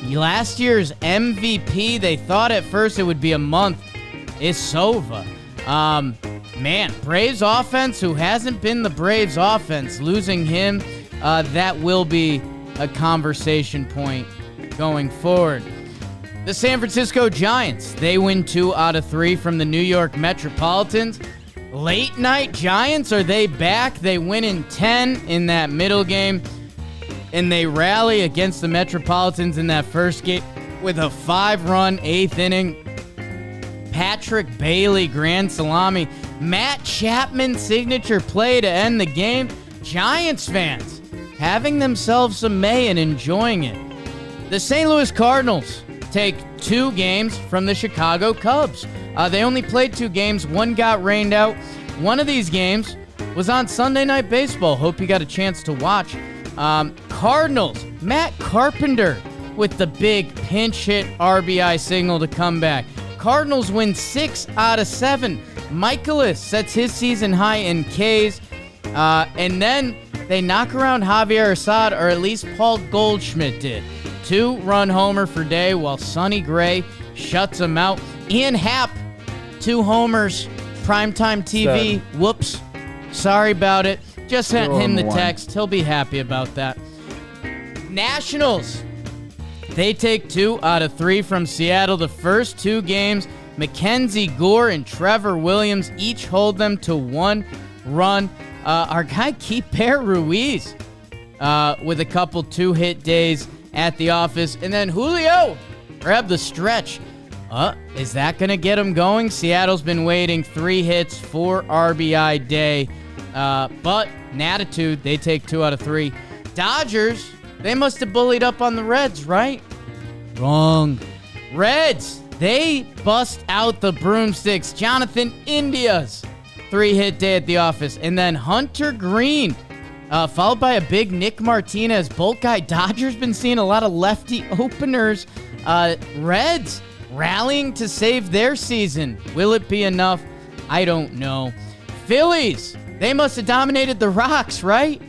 Last year's MVP, they thought at first it would be a month. It's over. Man, Braves offense, who hasn't been the Braves offense, losing him, that will be a conversation point going forward. The San Francisco Giants, they win 2 out of 3 from the New York Metropolitans. Late night Giants, are they back? They win in 10 in that middle game. And they rally against the Metropolitans in that first game with a 5-run 8th inning. Patrick Bailey, grand salami. Matt Chapman, signature play to end the game. Giants fans having themselves some May and enjoying it. The St. Louis Cardinals take 2 games from the Chicago Cubs. They only played 2 games. 1 got rained out. One of these games was on Sunday Night Baseball. Hope you got a chance to watch. Cardinals, Matt Carpenter with the big pinch hit RBI signal to come back. Cardinals win 6 out of 7. Michaelis sets his season high in Ks. And then they knock around Javier Assad, or at least Paul Goldschmidt did. 2-run homer for Day while Sonny Gray shuts him out. Ian Happ, 2 homers, primetime TV. Whoops. Sorry about it. Just sent him the text. He'll be happy about that. Nationals. They take 2 out of 3 from Seattle. The first 2 games, Mackenzie Gore and Trevor Williams each hold them to 1 run. Our guy Keeper Ruiz with a couple 2-hit days at the office. And then Julio grabbed the stretch. Is that going to get him going? Seattle's been waiting. 3 hits, 4 RBI day. But in attitude, they take 2 out of 3. Dodgers, they must have bullied up on the Reds, right? Wrong. Reds, they bust out the broomsticks. Jonathan India's 3-hit day at the office. And then Hunter Green, followed by a big Nick Martinez. Bolt guy. Dodgers been seeing a lot of lefty openers. Reds rallying to save their season. Will it be enough? I don't know. Phillies, they must have dominated the Rocks, right?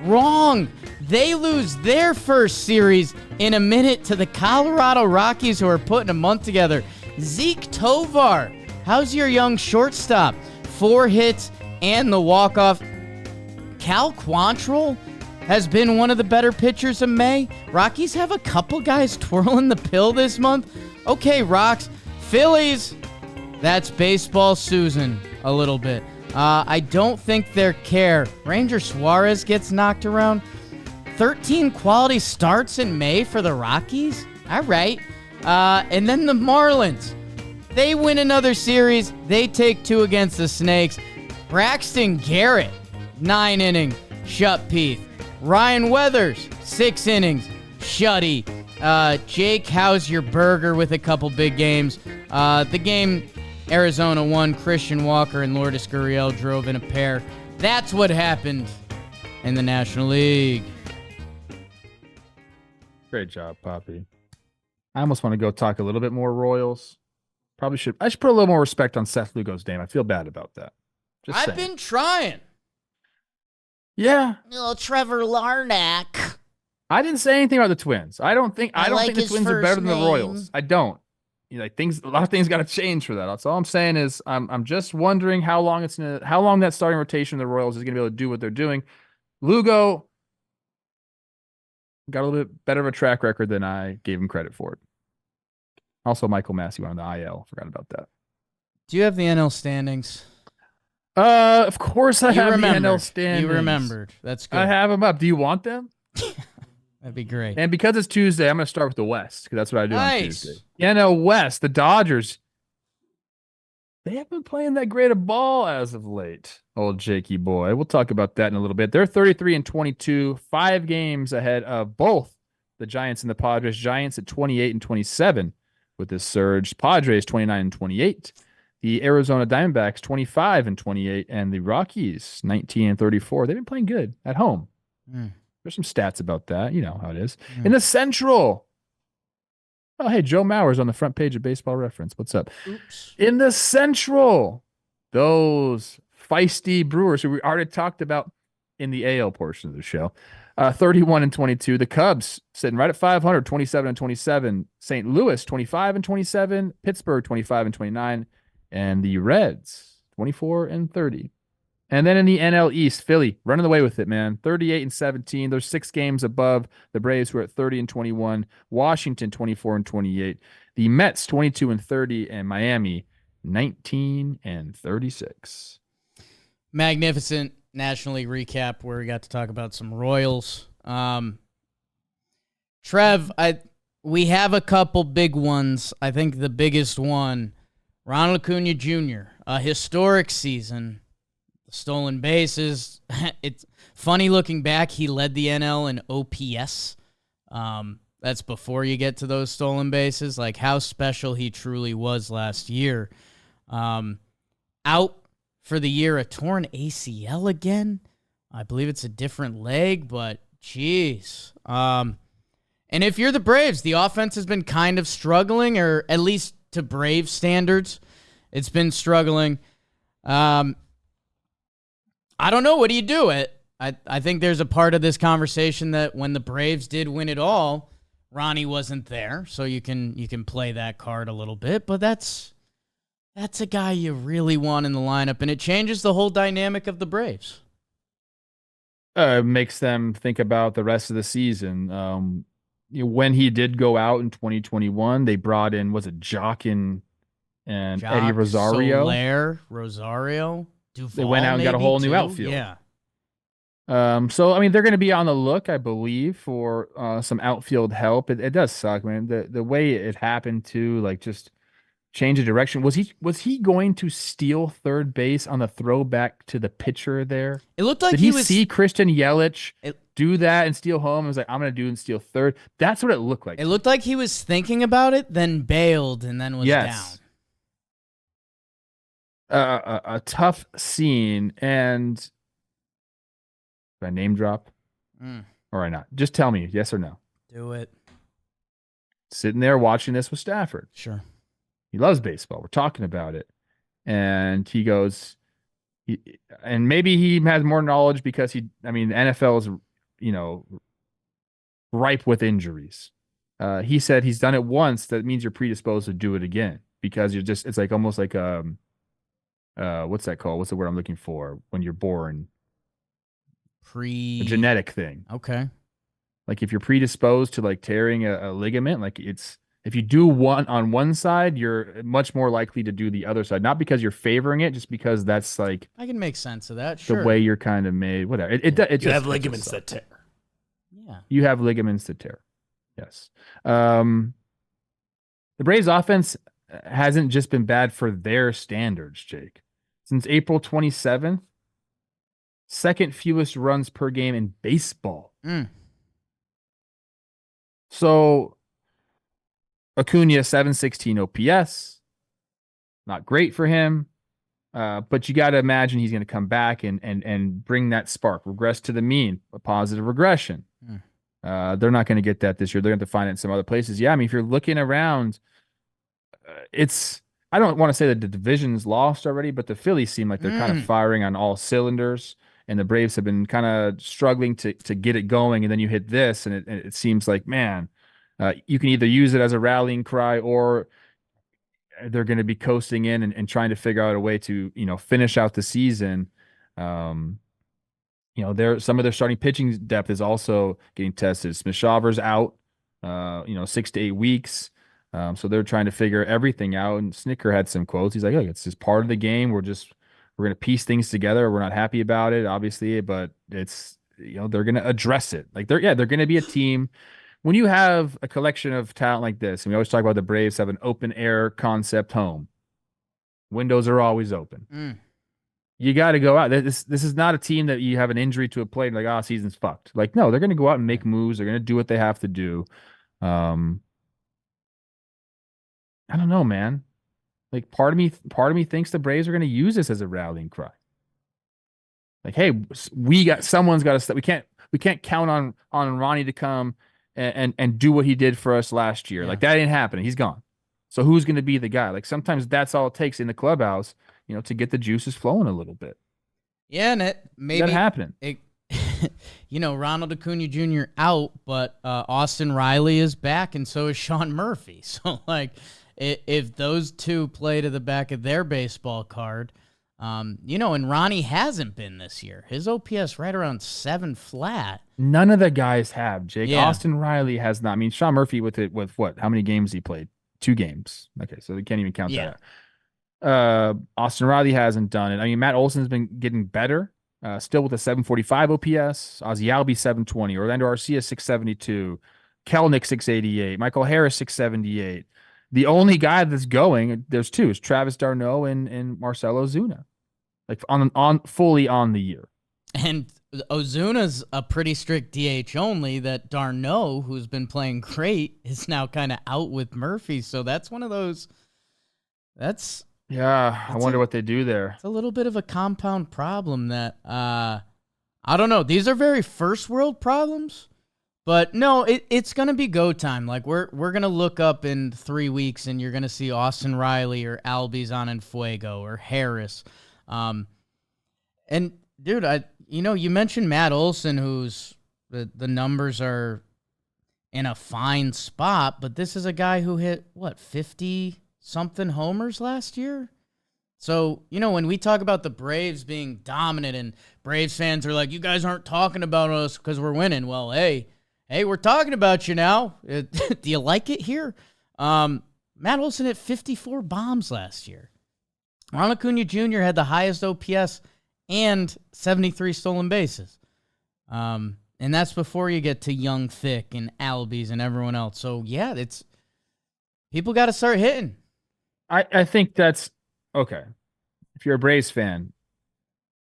Wrong. They lose their first series in a minute to the Colorado Rockies, who are putting a month together. Zeke Tovar, how's your young shortstop? 4 hits and the walk-off. Cal Quantrill has been one of the better pitchers of May. Rockies have a couple guys twirling the pill this month. Okay, Rocks. Phillies, that's baseball Susan a little bit. I don't think they care. Ranger Suarez gets knocked around. 13 quality starts in May for the Rockies? All right. And then the Marlins. They win another series. They take 2 against the Snakes. Braxton Garrett, 9 innings, shut Peeth. Ryan Weathers, 6 innings, shutty. Jake, how's your burger with a couple big games? The game Arizona won. Christian Walker and Lourdes Gurriel drove in a pair. That's what happened in the National League. Great job, Poppy. I almost want to go talk a little bit more Royals. I should put a little more respect on Seth Lugo's name. I feel bad about that. I've been trying. Yeah. Oh, Trevor Larnach. I didn't say anything about the Twins. I don't think like the Twins are better than the Royals. I don't. A lot of things got to change for that. That's all I'm saying is I'm just wondering how long that starting rotation of the Royals is going to be able to do what they're doing. Lugo got a little bit better of a track record than I gave him credit for it. Also, Michael Massey went on the IL. Forgot about that. Do you have the NL standings? Of course I have the NL standings. You remembered. That's good. I have them up. Do you want them? That'd be great. And because it's Tuesday, I'm going to start with the West because that's what I do on Tuesday. NL West, the Dodgers. They haven't been playing that great a ball as of late. Old Jakey boy. We'll talk about that in a little bit. They're 33-22, 5 games ahead of both the Giants and the Padres. Giants at 28-27 with this surge. Padres 29-28. The Arizona Diamondbacks 25-28, and the Rockies 19-34. They've been playing good at home. There's some stats about that. You know how it is. In the Central. Oh, hey, Joe Mauer's on the front page of Baseball Reference. What's up? Oops. In the Central, those feisty Brewers who we already talked about in the AL portion of the show, 31-22. The Cubs sitting right at 500, 27-27. St. Louis 25-27. Pittsburgh 25-29, and the Reds 24-30. And then in the NL East, Philly running away with it, man. 38-17. They're 6 games above the Braves, who are at 30-21. Washington 24-28. The Mets 22-30, and Miami 19-36. Magnificent National League recap where we got to talk about some Royals. Trev, we have a couple big ones. I think the biggest one, Ronald Acuna Jr., a historic season. Stolen bases. It's funny looking back. He led the NL in OPS. That's before you get to those stolen bases. Like how special he truly was last year. Out for the year, a torn ACL again. I believe it's a different leg, but geez. And if you're the Braves, the offense has been kind of struggling, or at least to Brave standards, it's been struggling. I don't know. What do you do? I think there's a part of this conversation that when the Braves did win it all, Ronnie wasn't there, so you can play that card a little bit, but that's a guy you really want in the lineup, and it changes the whole dynamic of the Braves. Makes them think about the rest of the season. When he did go out in 2021, they brought in, was it Jock and Eddie Rosario? Soler, Rosario, Duvall. They went out and got a whole new outfield. Yeah. So I mean, they're going to be on the look, I believe, for some outfield help. It does suck, man. The way it happened to like just change of direction. Was he going to steal third base on the throwback to the pitcher there? It looked like Did he see Christian Yelich do that and steal home? I was like, I'm going to do it and steal third. That's what it looked like. It looked like he was thinking about it, then bailed, and then was down. A tough scene. And do I name drop? Or I not? Just tell me, yes or no. Do it. Sitting there watching this with Stafford. Sure. He loves baseball. We're talking about it. And he goes, and maybe he has more knowledge because NFL is, ripe with injuries. He said he's done it once. That means you're predisposed to do it again because it's like almost like, what's that called? What's the word I'm looking for when you're born? A genetic thing. Okay. Like if you're predisposed to like tearing a ligament, like if you do one on one side, you're much more likely to do the other side. Not because you're favoring it, just because that's like I can make sense of that. Sure. The way you're kind of made. Whatever. You have ligaments that tear. Yeah. You have ligaments that tear. Yes. The Braves offense hasn't just been bad for their standards, Jake. Since April 27th, second fewest runs per game in baseball. So Acuna 716 OPS, not great for him, but you got to imagine he's going to come back and bring that spark, regress to the mean, a positive regression. They're not going to get that this year. They're going to find it in some other places. Yeah, I mean, if you're looking around, I don't want to say that the division's lost already, but the Phillies seem like they're kind of firing on all cylinders, and the Braves have been kind of struggling to get it going. And then you hit this, and it seems like, man, you can either use it as a rallying cry or they're going to be coasting in and trying to figure out a way to, finish out the season. Some of their starting pitching depth is also getting tested. Smith-Shawver's out, 6 to 8 weeks. So they're trying to figure everything out. And Snicker had some quotes. He's like, "Oh, it's just part of the game. We're going to piece things together. We're not happy about it, obviously, but it's, they're going to address it. Like they're going to be a team." When you have a collection of talent like this, and we always talk about the Braves have an open air concept home, windows are always open. You got to go out. This is not a team that you have an injury to a plate and like, season's fucked. Like, no, they're going to go out and make moves. They're going to do what they have to do. I don't know, man. Like part of me thinks the Braves are going to use this as a rallying cry. Like, hey, someone's got to step. We can't count on Ronnie to come and do what he did for us last year. Yeah. Like that ain't happening. He's gone. So who's going to be the guy? Like sometimes that's all it takes in the clubhouse, to get the juices flowing a little bit. Yeah, and it maybe that happening. Ronald Acuna Jr. out, but Austin Riley is back, and so is Sean Murphy. So like, if those two play to the back of their baseball card, and Ronnie hasn't been this year. His OPS right around 7 flat. None of the guys have, Jake. Yeah. Austin Riley has not. I mean, Sean Murphy with what? How many games he played? 2 games. Okay, so they can't even count that. Austin Riley hasn't done it. I mean, Matt Olson's been getting better. Still with a 745 OPS. Ozzie Albies 720. Orlando Arcia 672. Kelnick 688. Michael Harris 678. The only guy that's going, there's 2, is Travis d'Arnaud and Marcell Ozuna. Like on fully on the year. And Ozuna's a pretty strict DH only. That d'Arnaud, who's been playing great, is now kind of out with Murphy. So that's one of those. I wonder what they do there. It's a little bit of a compound problem that I don't know. These are very first world problems, but no, it's gonna be go time. Like we're gonna look up in 3 weeks and you're gonna see Austin Riley or Albies on en Fuego or Harris. And dude, you mentioned Matt Olson, who's the numbers are in a fine spot, but this is a guy who hit, 50-something homers last year? So, when we talk about the Braves being dominant and Braves fans are like, you guys aren't talking about us because we're winning. Well, hey, we're talking about you now. Do you like it here? Matt Olson hit 54 bombs last year. Ronald Acuna Jr. had the highest OPS and 73 stolen bases. And that's before you get to Young, Thick, and Albies and everyone else. So, yeah, people got to start hitting. I think that's okay. If you're a Braves fan,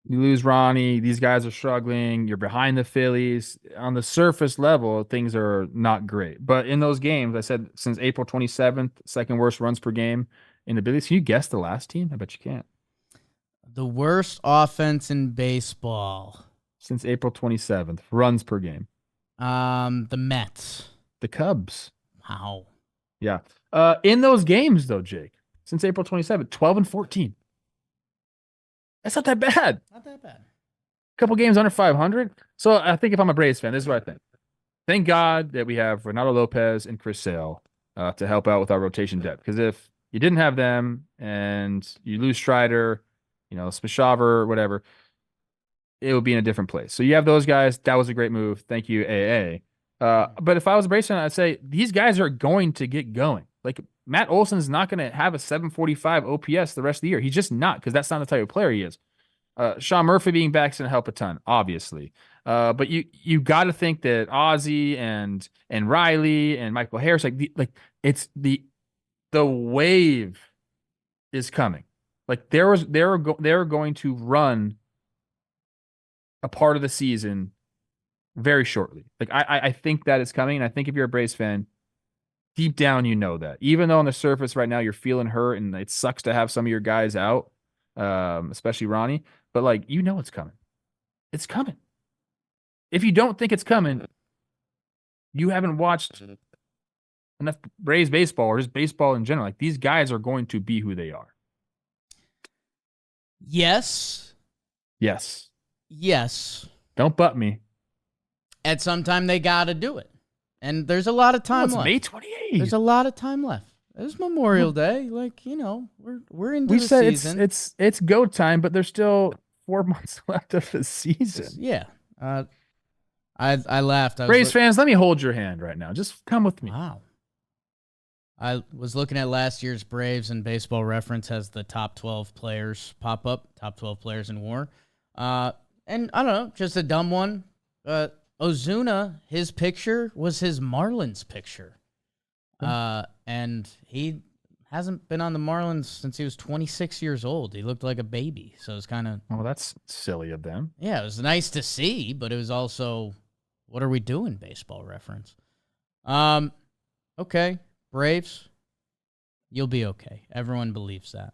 you lose Ronnie, these guys are struggling, you're behind the Phillies. On the surface level, things are not great. But in those games, I said since April 27th, second worst runs per game in the Phillies. Can you guess the last team? I bet you can't. The worst offense in baseball. Since April 27th, runs per game. The Mets. The Cubs. Wow. Yeah. In those games, though, Jake, since April 27th, 12-14. That's not that bad. Not that bad. A couple games under 500. So I think if I'm a Braves fan, this is what I think. Thank God that we have Renato Lopez and Chris Sale to help out with our rotation depth. Because if you didn't have them and you lose Strider, Smyshover, whatever, it would be in a different place. So you have those guys. That was a great move. Thank you, AA. But if I was a Braves fan, I'd say these guys are going to get going. Like Matt Olson's not going to have a 745 OPS the rest of the year. He's just not, because that's not the type of player he is. Sean Murphy being back is going to help a ton, obviously. But you got to think that Ozzie and Riley and Michael Harris, it's the wave is coming. Like they're going to run a part of the season very shortly. Like I think that is coming, and I think if you're a Braves fan, deep down you know that. Even though on the surface right now you're feeling hurt and it sucks to have some of your guys out, especially Ronnie, but it's coming. It's coming. If you don't think it's coming, you haven't watched enough Braves baseball or just baseball in general. Like these guys are going to be who they are. Yes. Don't butt me. At some time they got to do it. And there's a lot of time left. May 28th. There's a lot of time left. It's Memorial Day. We're into the season. It's go time, but there's still 4 months left of the season. Yeah. I laughed. Braves fans, let me hold your hand right now. Just come with me. Wow. I was looking at last year's Braves, and Baseball Reference has the top 12 players pop up, top 12 players in WAR. And I don't know, just a dumb one. Ozuna, his picture was his Marlins picture. And he hasn't been on the Marlins since he was 26 years old. He looked like a baby. So it's kind of... Oh, that's silly of them. Yeah, it was nice to see, but it was also, what are we doing, Baseball Reference? Okay, Braves, you'll be okay. Everyone believes that.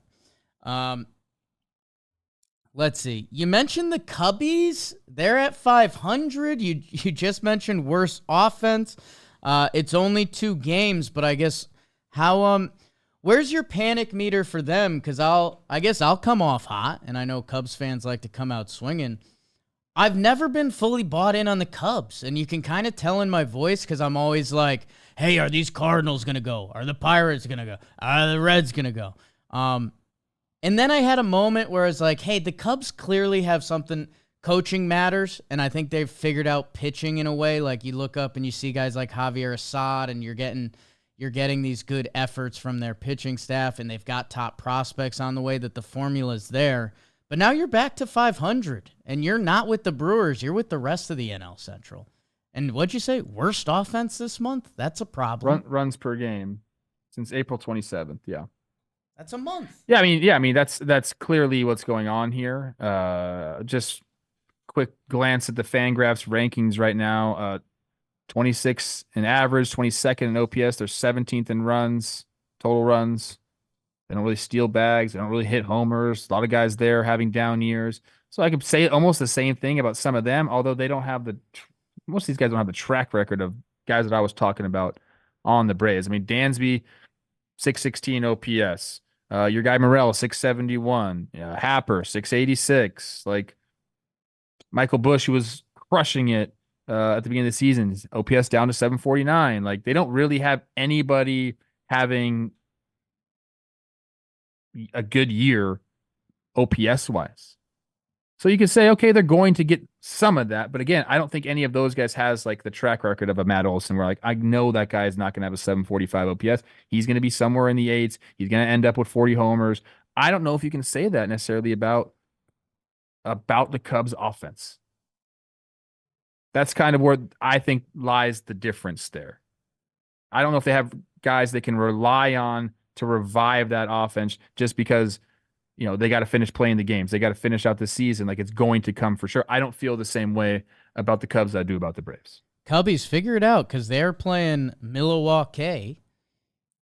Let's see. You mentioned the Cubbies. They're at 500. You just mentioned worse offense. It's only 2 games, but I guess where's your panic meter for them? Because I guess I'll come off hot, and I know Cubs fans like to come out swinging. I've never been fully bought in on the Cubs, and you can kind of tell in my voice because I'm always like, hey, are these Cardinals going to go? Are the Pirates going to go? Are the Reds going to go? And then I had a moment where I was like, hey, the Cubs clearly have something. Coaching matters, and I think they've figured out pitching in a way. Like you look up and you see guys like Javier Assad, and you're getting these good efforts from their pitching staff, and they've got top prospects on the way, that the formula's there. But now you're back to 500, and you're not with the Brewers. You're with the rest of the NL Central. And what'd you say? Worst offense this month? That's a problem. Runs per game since April 27th. Yeah. That's a month. Yeah, I mean that's clearly what's going on here. Just quick glance at the Fangraphs rankings right now. 26 in average, 22nd in OPS. They're 17th in runs, total runs. They don't really steal bags. They don't really hit homers. A lot of guys there having down years. So I could say almost the same thing about some of them, although they don't have most of these guys don't have the track record of guys that I was talking about on the Braves. I mean, Dansby, 616 OPS. Your guy Morel, 671. Happer, 686. Like Michael Busch, who was crushing it at the beginning of the season. OPS down to 749. Like, they don't really have anybody having a good year OPS wise. So you can say, okay, they're going to get some of that. But again, I don't think any of those guys has like the track record of a Matt Olson where like, I know that guy is not going to have a 745 OPS. He's going to be somewhere in the eights. He's going to end up with 40 homers. I don't know if you can say that necessarily about the Cubs offense. That's kind of where I think lies the difference there. I don't know if they have guys they can rely on to revive that offense just because, you know, they got to finish playing the games. They got to finish out the season. Like, it's going to come for sure. I don't feel the same way about the Cubs as I do about the Braves. Cubbies, figure it out because they're playing Milwaukee,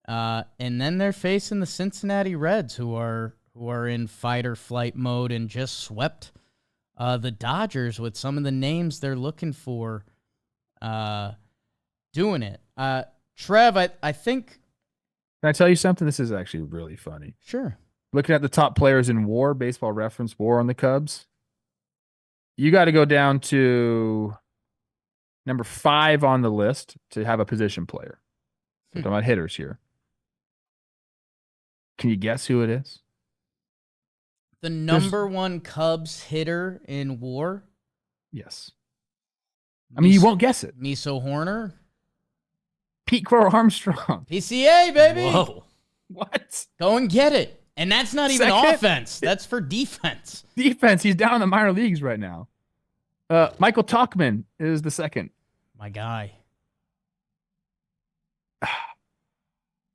and then they're facing the Cincinnati Reds, who are in fight or flight mode and just swept the Dodgers with some of the names they're looking for doing it. Trev, I think... Can I tell you something? This is actually really funny. Sure. Looking at the top players in WAR, Baseball Reference WAR on the Cubs, you got to go down to number 5 on the list to have a position player. We're talking about hitters here. Can you guess who it is? The number one Cubs hitter in WAR? Yes. I mean, you won't guess it. Miso Horner? Pete Crow Armstrong. PCA, baby. Whoa. What? Go and get it. And that's not even offense. That's for defense. Defense. He's down in the minor leagues right now. Michael Talkman is the second. My guy.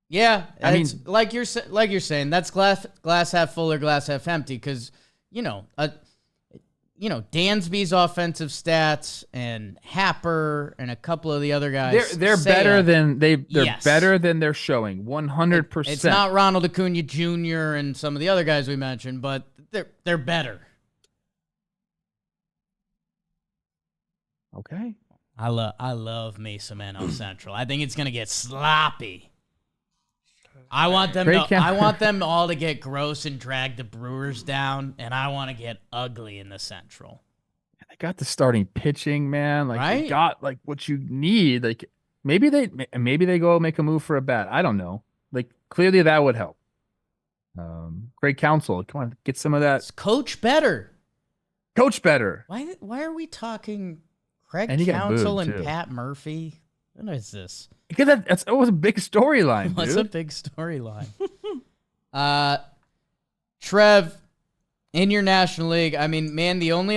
Yeah, I mean, like you're saying, that's glass half full or glass half empty. Because Dansby's offensive stats and Happer and a couple of the other guys. They're better than better than they're showing. 100%. It's not Ronald Acuna Jr. and some of the other guys we mentioned, but they're better. Okay. I love Mesa Man on Central. I think it's gonna get sloppy. I want them all to get gross and drag the Brewers down, and I want to get ugly in the Central. They got the starting pitching, man. Like, right? They got like what you need. Like, maybe they go make a move for a bat. I don't know. Like, clearly that would help. Great counsel. Come on, get some of that. It's coach better. Coach better. Why are we talking Craig And Counsell and too. Pat Murphy? What is this? Because that was a big storyline. What's a big storyline? Trev, in your National League, I mean, man, the only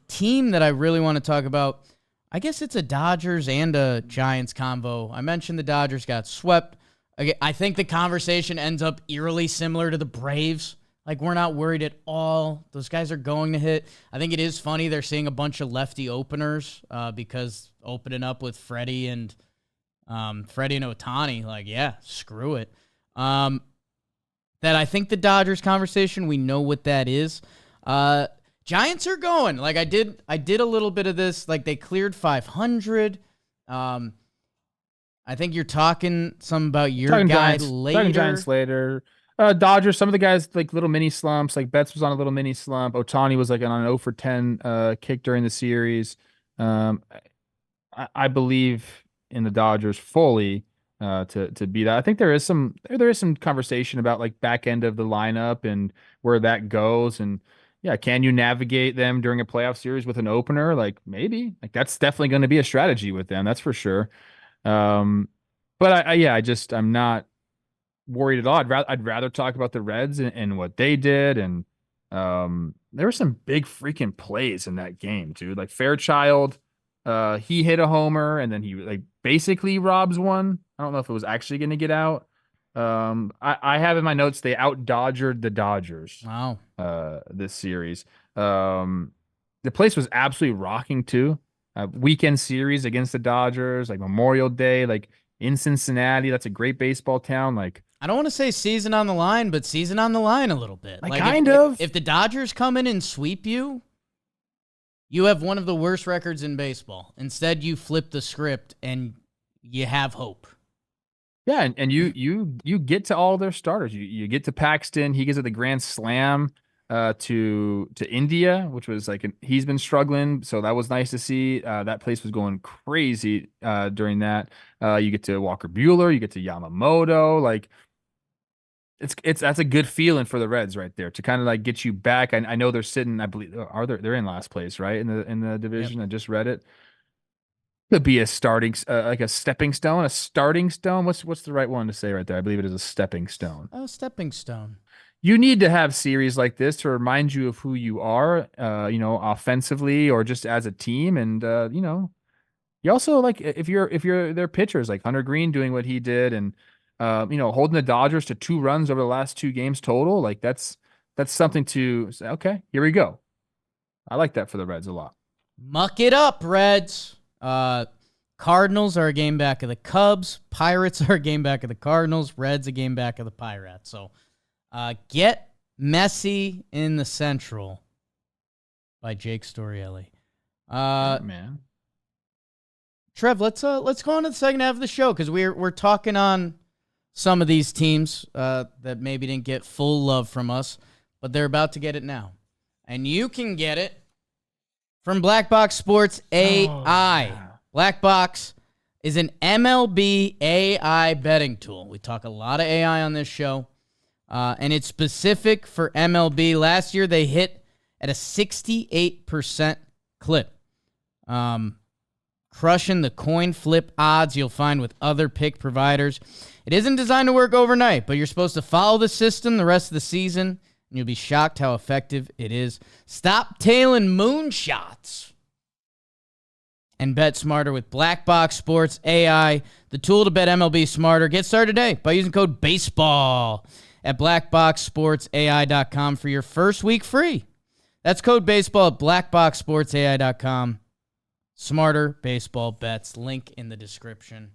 team that I really want to talk about, I guess it's a Dodgers and a Giants combo. I mentioned the Dodgers got swept. I think the conversation ends up eerily similar to the Braves. Like, we're not worried at all. Those guys are going to hit. I think it is funny they're seeing a bunch of lefty openers because opening up with Freddie and Ohtani, like, yeah, screw it. That I think the Dodgers conversation, we know what that is. Giants are going. Like, I did a little bit of this. Like, they cleared 500. I think you're talking some about your guy later. Talking Giants later. Dodgers, some of the guys, like, little mini slumps. Like, Betts was on a little mini slump. Ohtani was, like, on an 0 for 10 kick during the series. I believe in the Dodgers fully to be that. I think there is some conversation about, like, back end of the lineup and where that goes. And, yeah, can you navigate them during a playoff series with an opener? Like, maybe. Like, that's definitely going to be a strategy with them. That's for sure. But, I'm not worried at all. I'd rather talk about the Reds and what they did, and there were some big freaking plays in that game, dude. Like, Fairchild, he hit a homer, and then he like basically robs one. I don't know if it was actually going to get out. I have in my notes they out-dodgered the Dodgers. Wow. This series. The place was absolutely rocking too. Weekend series against the Dodgers, like Memorial Day, like in Cincinnati. That's a great baseball town. Like, I don't want to say season on the line, but season on the line a little bit. Like kind of. If the Dodgers come in and sweep you, you have one of the worst records in baseball. Instead, you flip the script and you have hope. Yeah, and you get to all their starters. You get to Paxton. He gets it the grand slam. to India, which was like he's been struggling, so that was nice to see. That place was going crazy during that. You get to Walker Buehler, you get to Yamamoto, like it's that's a good feeling for the Reds right there to kind of like get you back. I know they're sitting, I believe, they're in last place, right, in the division. Yep. I just read it. Could be a starting, like a stepping stone, a starting stone. What's the right one to say right there? I believe it is a stepping stone. Oh, stepping stone. You need to have series like this to remind you of who you are, offensively or just as a team. And you also like if you're their pitchers like Hunter Green doing what he did, and holding the Dodgers to 2 runs over the last 2 games total. Like that's something to say. Okay, here we go. I like that for the Reds a lot. Muck it up, Reds. Cardinals are a game back of the Cubs. Pirates are a game back of the Cardinals. Reds a game back of the Pirates. So get messy in the Central by Jake Storielli. Man. Trev, let's go on to the second half of the show because we're talking on some of these teams that maybe didn't get full love from us, but they're about to get it now. And you can get it from Black Box Sports AI. Black Box is an MLB AI betting tool. We talk a lot of AI on this show, and it's specific for MLB. Last year, they hit at a 68% clip, crushing the coin flip odds you'll find with other pick providers. It isn't designed to work overnight, but you're supposed to follow the system the rest of the season, and you'll be shocked how effective it is. Stop tailing moonshots and bet smarter with Black Box Sports AI, the tool to bet MLB smarter. Get started today by using code BASEBALL at blackboxsportsai.com for your first week free. That's code BASEBALL at blackboxsportsai.com. Smarter baseball bets. Link in the description.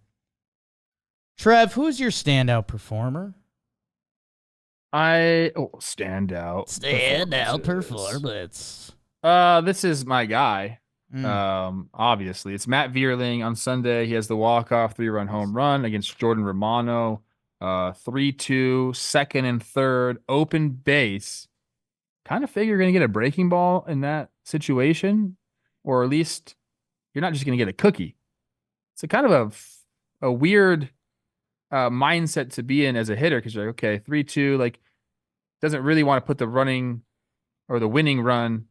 Trev, who's your standout performer? Standout performance. This is my guy. Obviously, it's Matt Vierling on Sunday. He has the walk-off 3-run home run against Jordan Romano. 3-2, second and third, open base. Kind of figure you're going to get a breaking ball in that situation, or at least you're not just going to get a cookie. It's a kind of a weird mindset to be in as a hitter because you're like, okay, 3-2, like doesn't really want to put the running or the winning run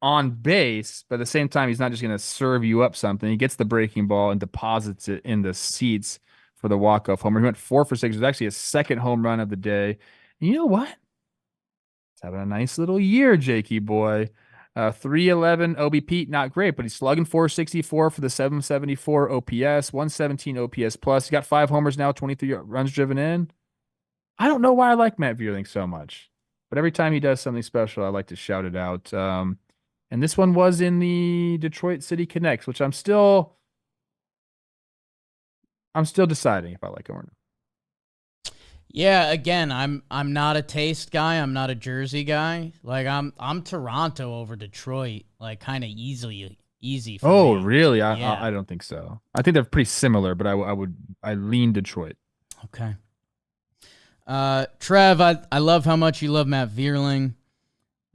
on base, but at the same time, he's not just going to serve you up something. He gets the breaking ball and deposits it in the seats for the walk-off homer. He went 4 for 6. It was actually his second home run of the day. And you know what? He's having a nice little year, Jakey boy. 311 OBP, not great, but he's slugging 464 for the 774 OPS, 117 OPS plus. He's got 5 homers now, 23 runs driven in. I don't know why I like Matt Vierling so much, but every time he does something special, I like to shout it out. And this one was in the Detroit City Connects, which I'm still deciding if I like him or not. Yeah, again, I'm not a taste guy. I'm not a Jersey guy. Like I'm Toronto over Detroit, like kind of easy for me. Oh, really? Yeah. I don't think so. I think they're pretty similar, but I lean Detroit. Okay. Trev, I love how much you love Matt Vierling.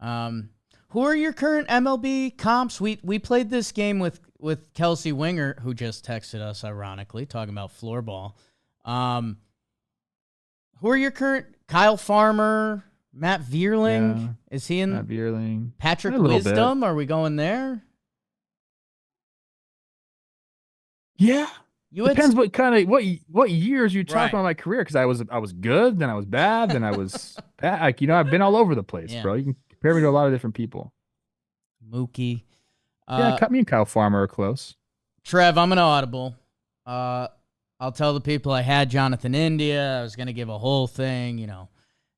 Who are your current MLB comps? We played this game with Kelsey Winger, who just texted us, ironically, talking about floorball. Who are your current Kyle Farmer, Matt Vierling? Yeah, is he in Matt Vierling? Patrick Wisdom? Are we going there? Yeah. Depends what years you talk about my career, because I was good, then I was bad, then I was bad. Like, I've been all over the place, bro. You can compare me to a lot of different people. Mookie. Me and Kyle Farmer are close. Trev, I'm an audible. I'll tell the people I had Jonathan India. I was going to give a whole thing.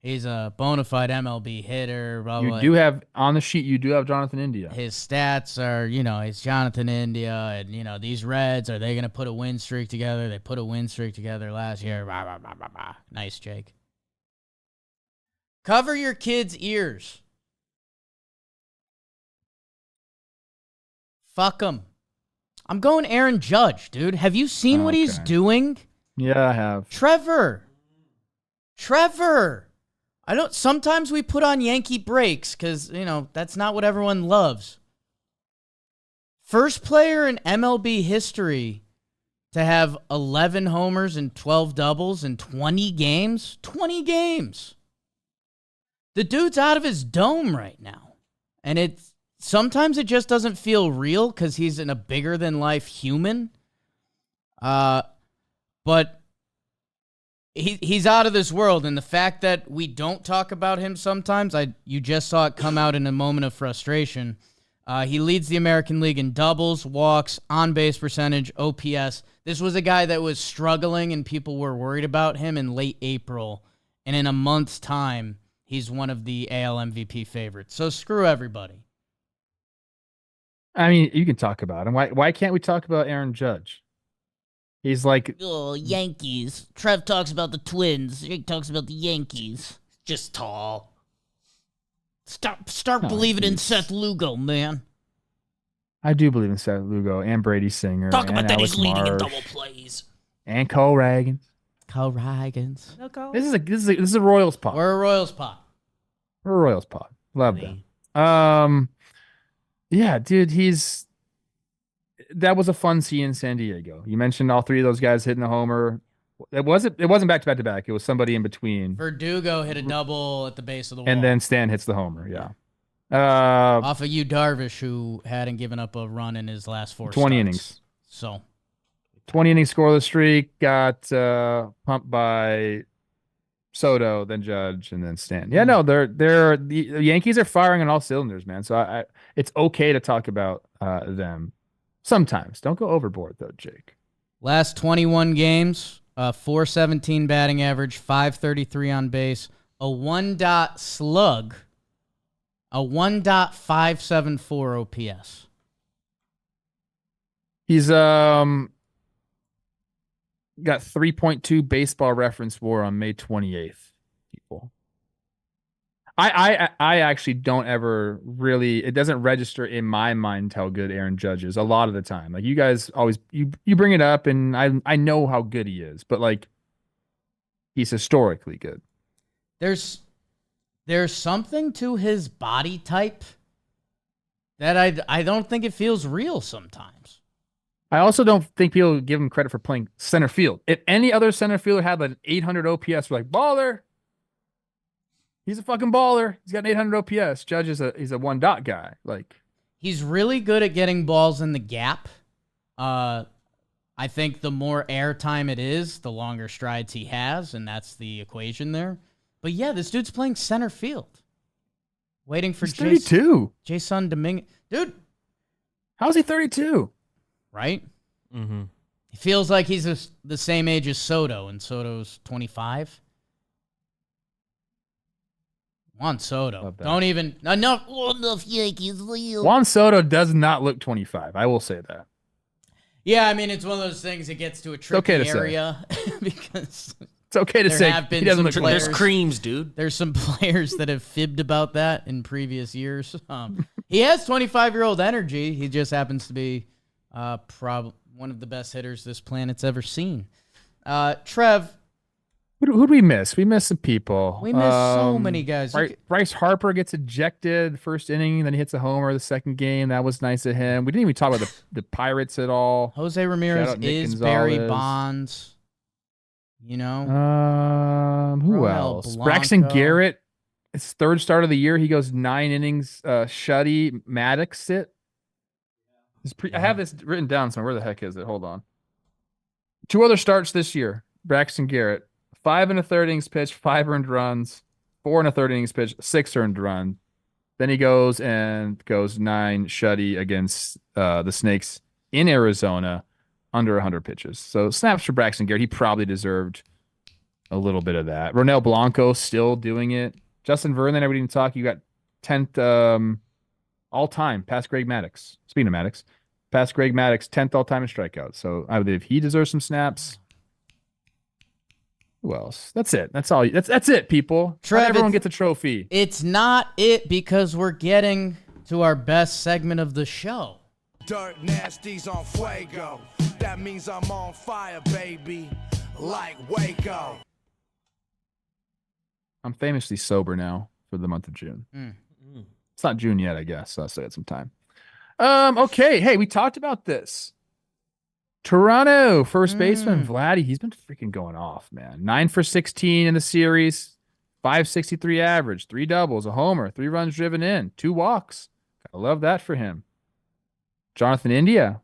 He's a bona fide MLB hitter. Blah, blah, you do have, on the sheet, you do have Jonathan India. His stats are, he's Jonathan India. And, these Reds, are they going to put a win streak together? They put a win streak together last year. Blah, blah, blah, blah, blah. Nice, Jake. Cover your kids' ears. Fuck them. I'm going Aaron Judge, dude. Have you seen what he's doing? Yeah, I have. Trevor. Sometimes we put on Yankee breaks because, that's not what everyone loves. First player in MLB history to have 11 homers and 12 doubles in 20 games. 20 games. The dude's out of his dome right now. And sometimes it just doesn't feel real because he's a bigger than life human. But he's out of this world, and the fact that we don't talk about him sometimes, you just saw it come out in a moment of frustration. He leads the American League in doubles, walks, on-base percentage, OPS. This was a guy that was struggling, and people were worried about him in late April, and in a month's time, he's one of the AL MVP favorites. So screw everybody. I mean, you can talk about him. Why can't we talk about Aaron Judge? He's like, oh, Yankees. Trev talks about the Twins. Jake talks about the Yankees. Just tall. Start believing in Seth Lugo, man. I do believe in Seth Lugo and Brady Singer. Talk about and that Alex he's leading in Marsh, double plays. and Cole Ragans. Cole Ragans. This is a Royals pod. We're a Royals pod. We're a Royals pod. Love that. Yeah, dude, that was a fun scene in San Diego. You mentioned all three of those guys hitting a homer. It wasn't back to back. It was somebody in between. Verdugo hit a double at the base of the wall. And then Stan hits the homer, yeah. Off of Darvish, who hadn't given up a run in his last 4 20 starts. innings. So 20 innings scoreless streak, got pumped by Soto, then Judge, and then Stan. Yeah, no, the Yankees are firing on all cylinders, man. So it's okay to talk about them sometimes. Don't go overboard though, Jake. Last 21 games, 417 batting average, 533 on base, a 1-dot slug, a 1.574 OPS. He's got 3.2 baseball reference WAR on May 28th, people. I actually don't ever really, it doesn't register in my mind how good Aaron Judge is a lot of the time. Like you guys always, you bring it up and I know how good he is, but like he's historically good. There's something to his body type that I don't think it feels real sometimes. I also don't think people give him credit for playing center field. If any other center fielder had like an 800 OPS, we're like, baller. He's a fucking baller. He's got an 800 OPS. Judge he's a 1-dot guy. Like he's really good at getting balls in the gap. I think the more air time it is, the longer strides he has, and that's the equation there. But yeah, this dude's playing center field. Waiting for 32. Jason Dominguez. Dude. How's he 32? Right? Mm-hmm. He feels like he's the same age as Soto, and Soto's 25. Juan Soto. Don't even... Enough Yankees. Juan Soto does not look 25. I will say that. Yeah, I mean, it's one of those things that gets to a tricky area because... It's okay to say he doesn't look players, there's creams, dude. There's some players that have fibbed about that in previous years. He has 25-year-old energy. He just happens to be one of the best hitters this planet's ever seen. Trev. Who'd we miss? We missed some people. We missed so many guys. Bryce Harper gets ejected first inning, then he hits a homer the second game. That was nice of him. We didn't even talk about the Pirates at all. Jose Ramirez is Barry Bonds. You know? Who else? Braxton Garrett. It's third start of the year. He goes 9 innings. Shuddy Madduxed it. I have this written down somewhere. Where the heck is it? Hold on. 2 other starts this year. Braxton Garrett. 5 1/3 innings pitched, 5 earned runs. 4 1/3 innings pitched, 6 earned run. Then he goes 9 Shuddy against the Snakes in Arizona. Under 100 pitches. So snaps for Braxton Garrett. He probably deserved a little bit of that. Ronel Blanco still doing it. Justin Verlander, we didn't talk. You got 10th all-time past Greg Maddux. Speaking of Maddux, past Greg Maddux, 10th all-time in strikeouts. So I believe he deserves some snaps. Who else? That's it. That's all. That's it, people. Trev, everyone gets a trophy. It's not it because we're getting to our best segment of the show. Dirt nasties on fuego. That means I'm on fire, baby. Like Waco. I'm famously sober now for the month of June. It's not June yet, I guess. So I still got some time. Okay. Hey, we talked about this. Toronto first baseman Vladdy. He's been freaking going off, man. 9 for 16 in the series, 563 average, 3 doubles, a homer, 3 runs driven in, 2 walks. I love that for him. Jonathan India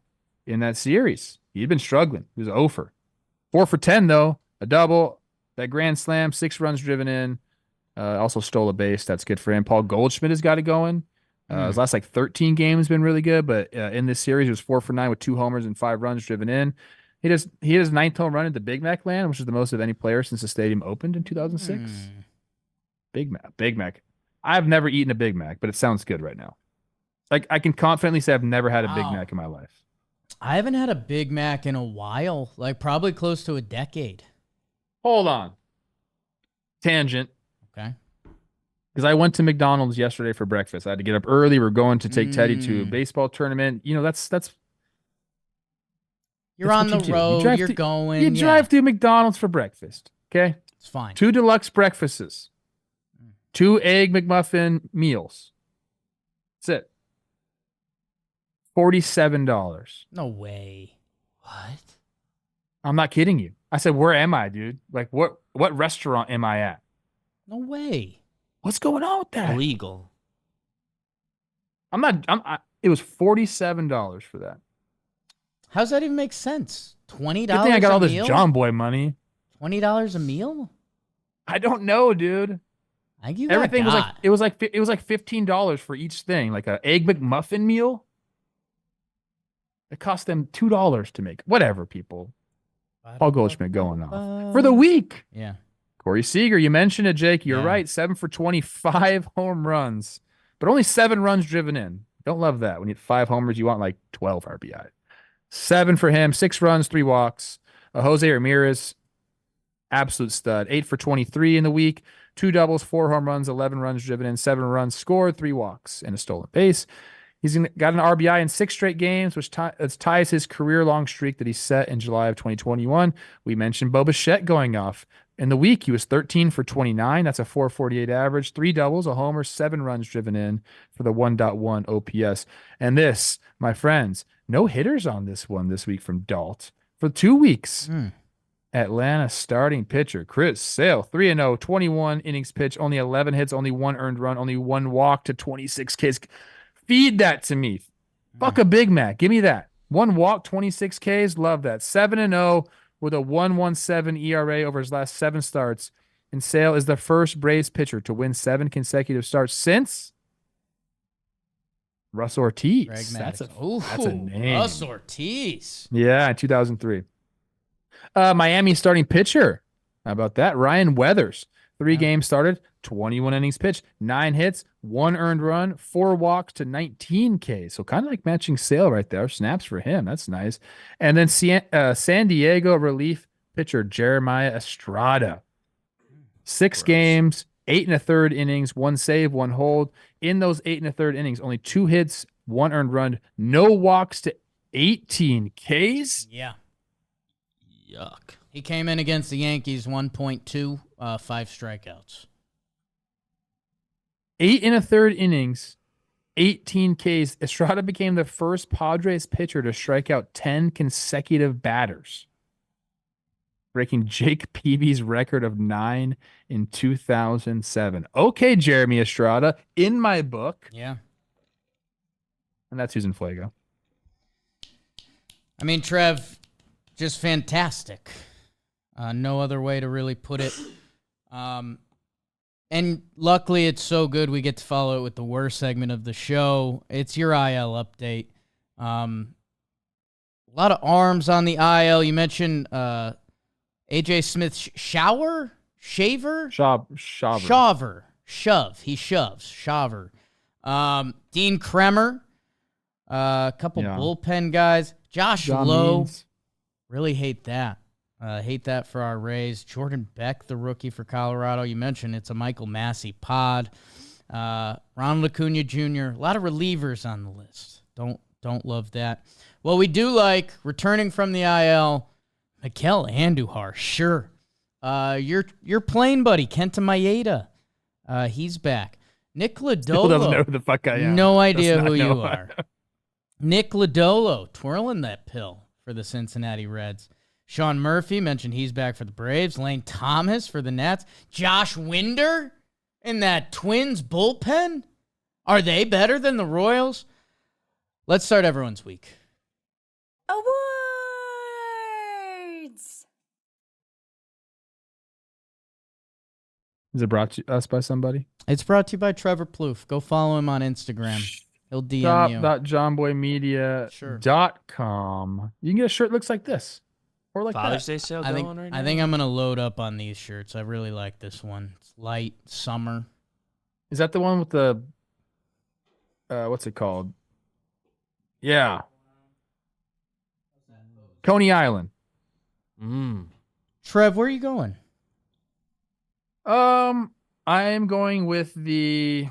in that series, he'd been struggling. He was 0 for 4 for 10 though, a double, that grand slam, 6 runs driven in. Also stole a base. That's good for him. Paul Goldschmidt has got it going. His last 13 games been really good, but in this series, he was 4 for 9 with 2 homers and 5 runs driven in. He hit his 9th home run at the Big Mac land, which is the most of any player since the stadium opened in 2006. Big Mac. I've never eaten a Big Mac, but it sounds good right now. Like, I can confidently say I've never had a Big Mac in my life. I haven't had a Big Mac in a while, like probably close to a decade. Hold on. Tangent. Okay. Because I went to McDonald's yesterday for breakfast. I had to get up early. We're going to take Teddy to a baseball tournament. You know, that's you're on the road. You're going. You drive through McDonald's for breakfast. Okay? It's fine. 2 deluxe breakfasts. 2 egg McMuffin meals. That's it. $47. No way. What? I'm not kidding you. I said, where am I, dude? Like, what restaurant am I at? No way. What's going on with that? Illegal. It was $47 for that. How's that even make sense? $20 Good thing I got all meal? this John Boy money. $20 a meal? I don't know, dude. Everything was like it was like $15 for each thing. Like an egg McMuffin meal. It cost them $2 to make. Whatever, people. Paul Goldschmidt going off for the week. Yeah. Corey Seager, you mentioned it, Jake. You're right. 7 for 25 home runs, but only 7 runs driven in. Don't love that. When you hit 5 homers, you want like 12 RBI. 7 for him, 6 runs, 3 walks. Jose Ramirez, absolute stud. 8 for 23 in the week, 2 doubles, 4 home runs, 11 runs driven in, 7 runs scored, 3 walks, and a stolen base. He's got an RBI in 6 straight games, which ties his career-long streak that he set in July of 2021. We mentioned Bo Bichette going off. In the week, he was 13 for 29. That's a 448 average, 3 doubles, a homer, 7 runs driven in for the 1.1 OPS. And this, my friends, no hitters on this one this week from Dalt. For 2 weeks, Atlanta starting pitcher Chris Sale, 3-0, 21 innings pitched, only 11 hits, only 1 earned run, only 1 walk to 26 Ks. Feed that to me. Fuck a Big Mac. Give me that. 1 walk, 26 Ks. Love that. 7-0 with a 1.17 ERA over his last 7 starts. And Sale is the first Braves pitcher to win 7 consecutive starts since Russ Ortiz. That's a name. Russ Ortiz. Yeah, in 2003. Miami starting pitcher. How about that? Ryan Weathers. 3 games started, 21 innings pitched, 9 hits, 1 earned run, 4 walks to 19 Ks. So kind of like matching Sale right there. Snaps for him. That's nice. And then San Diego relief pitcher Jeremiah Estrada. 6 games, 8 1/3 innings, 1 save, 1 hold. In those 8 1/3 innings, only 2 hits, 1 earned run, no walks to 18 Ks. Yeah. Yuck. He came in against the Yankees, 1.2, 5 strikeouts. 8 1/3 innings, 18 Ks. Estrada became the first Padres pitcher to strike out 10 consecutive batters, breaking Jake Peavy's record of 9 in 2007. Okay, Jeremy Estrada, in my book. Yeah. And that's who's in Fuego. I mean, Trev, just fantastic. No other way to really put it. And luckily, it's so good we get to follow it with the worst segment of the show. It's your IL update. A lot of arms on the IL. You mentioned AJ Smith Shaver. He shoves. Shaver. Dean Kremer. A couple bullpen guys. Josh Lowe. Really hate that. Hate that for our Rays. Jordan Beck, the rookie for Colorado. You mentioned it's a Michael Massey pod. Ronald Acuna Jr. A lot of relievers on the list. Don't love that. Well, we do like returning from the IL, Miguel Andujar. Sure. Your plane buddy Kenta Maeda. He's back. Nick Still doesn't know Lodolo. who the fuck I am. No idea Does not who you know. are. Nick Lodolo twirling that pill for the Cincinnati Reds. Sean Murphy mentioned he's back for the Braves. Lane Thomas for the Nats. Josh Winder in that Twins bullpen. Are they better than the Royals? Let's start everyone's week. Awards. Is it brought to us by somebody? It's brought to you by Trevor Plouffe. Go follow him on Instagram. He'll DM you. Shop.johnboymedia.com. You can get a shirt that looks like this. Or like Father's that. Day sale I going think, right now? I think I'm going to load up on these shirts. I really like this one. It's light, summer. Is that the one with the what's it called? Yeah. Coney Island. Trev, where are you going? I am going with the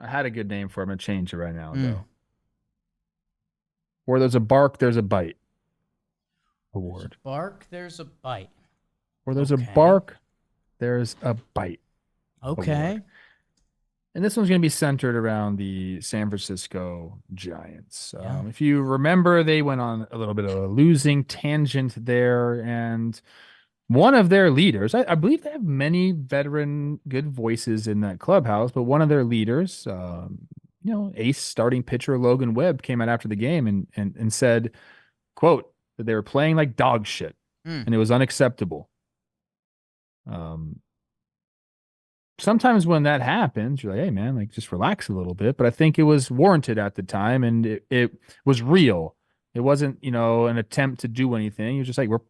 I had a good name for it. I'm gonna change it right now, though. Where there's a bark, there's a bite. Award. There's a bark, there's a bite. Where there's a bark, there's a bite. Okay. Award. And this one's going to be centered around the San Francisco Giants. Yeah. If you remember, they went on a little bit of a losing tangent there, and one of their leaders, I believe they have many veteran good voices in that clubhouse, but one of their leaders, ace starting pitcher Logan Webb came out after the game and said, quote, that they were playing like dog shit and it was unacceptable. Sometimes when that happens, you're like, hey man, like just relax a little bit. But I think it was warranted at the time and it was real. It wasn't, an attempt to do anything. You're just like, we're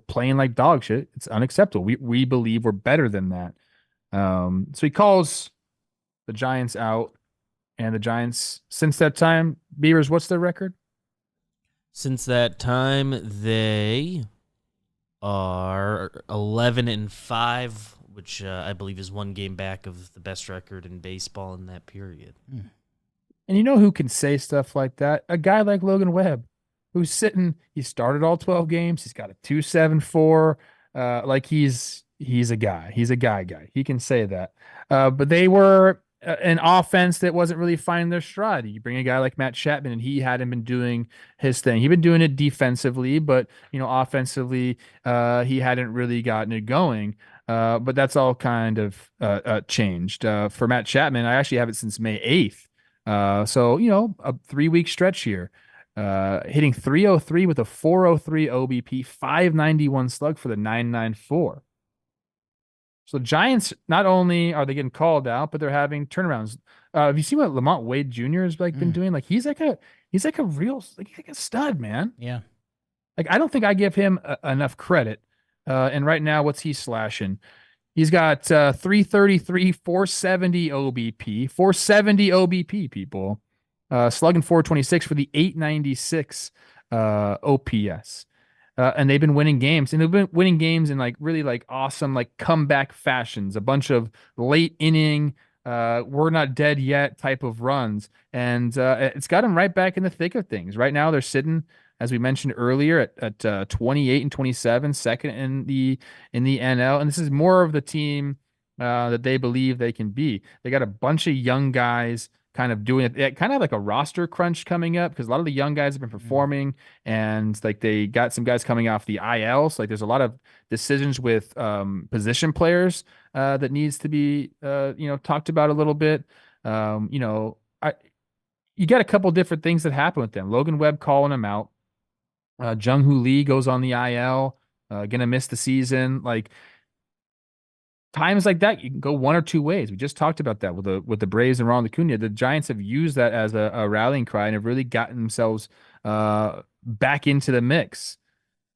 playing like dog shit. It's unacceptable. We believe we're better than that. So he calls the Giants out, and the Giants, since that time, Beavers, what's their record? Since that time, they are 11-5, which I believe is one game back of the best record in baseball in that period. And you know who can say stuff like that? A guy like Logan Webb, who's he started all 12 games. He's got a 2.74. Like he's a guy. He's a guy. He can say that. But they were an offense that wasn't really finding their stride. You bring a guy like Matt Chapman, and he hadn't been doing his thing. He'd been doing it defensively, but offensively, he hadn't really gotten it going. But that's all kind of changed. For Matt Chapman, I actually have it since May 8th. So a 3-week stretch here. Hitting 303 with a 403 OBP, 591 slug for the 994. So the Giants, not only are they getting called out, but they're having turnarounds. Have you seen what Lamont Wade Jr. has been doing? Like he's like a real a stud, man. Yeah. Like I don't think I give him enough credit. And right now, what's he slashing? He's got 333, 470 OBP, 470 OBP, people. Slugging 426 for the 896 OPS. And they've been winning games, and they've been winning games in really awesome comeback fashions, a bunch of late inning, we're not dead yet type of runs. And it's got them right back in the thick of things. Right now they're sitting, as we mentioned earlier, at 28 and 27, second in the NL. And this is more of the team that they believe they can be. They got a bunch of young guys kind of doing it, kind of like a roster crunch coming up, because a lot of the young guys have been performing, and they got some guys coming off the IL. So there's a lot of decisions with position players that needs to be talked about a little bit. You got a couple different things that happen with them. Logan Webb calling him out. Jung-Hoo Lee goes on the IL, gonna miss the season. Times like that, you can go one or two ways. We just talked about that with the Braves and Ronald Acuna. The Giants have used that as a rallying cry and have really gotten themselves back into the mix.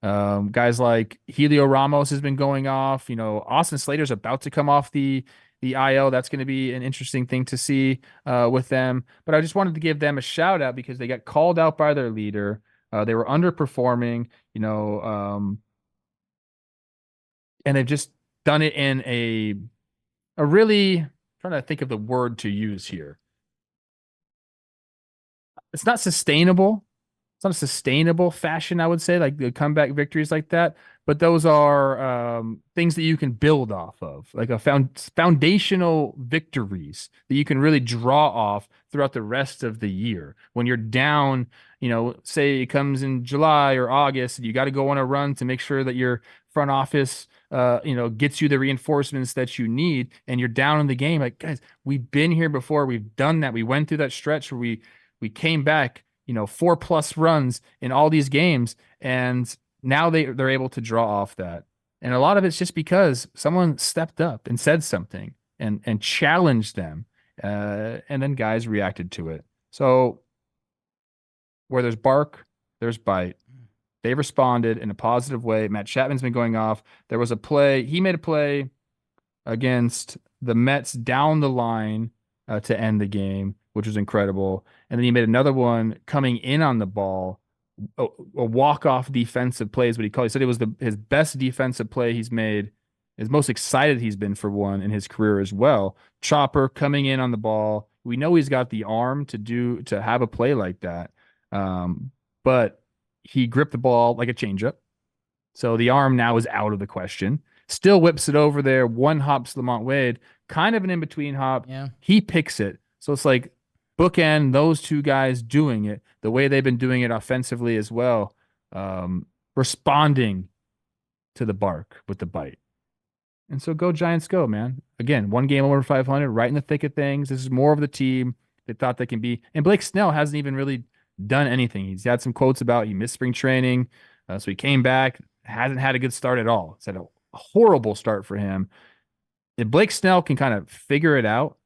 Guys like Helio Ramos has been going off. Austin Slater's about to come off the IL. That's going to be an interesting thing to see with them. But I just wanted to give them a shout out because they got called out by their leader. They were underperforming, and they've just done it in a really, trying to think of the word to use here. It's not sustainable, it's not a sustainable fashion, I would say, like the comeback victories like that. But those are things that you can build off of, like a foundational victories that you can really draw off throughout the rest of the year. When you're down, say it comes in July or August, and you got to go on a run to make sure that your front office, gets you the reinforcements that you need, and you're down in the game. Like, guys, we've been here before. We've done that. We went through that stretch where we came back, 4+ runs in all these games, and now they're able to draw off that. And a lot of it's just because someone stepped up and said something and challenged them, and then guys reacted to it. So where there's bark, there's bite. They responded in a positive way. Matt Chapman's been going off. There was a play. He made a play against the Mets down the line to end the game, which was incredible. And then he made another one coming in on the ball, a walk-off defensive play is what he called it. He said it was his best defensive play he's made, his most excited he's been for one in his career as well. Chopper coming in on the ball. We know he's got the arm to have a play like that. But he gripped the ball like a changeup. So the arm now is out of the question. Still whips it over there. One hops Lamont Wade, kind of an in-between hop. Yeah. He picks it. So it's like bookend those two guys doing it the way they've been doing it offensively as well, responding to the bark with the bite. And so go Giants go, man. Again, one game over 500, right in the thick of things. This is more of the team they thought they can be. And Blake Snell hasn't even really done anything. He's had some quotes about he missed spring training. So he came back, hasn't had a good start at all. It's had a horrible start for him. If Blake Snell can kind of figure it out,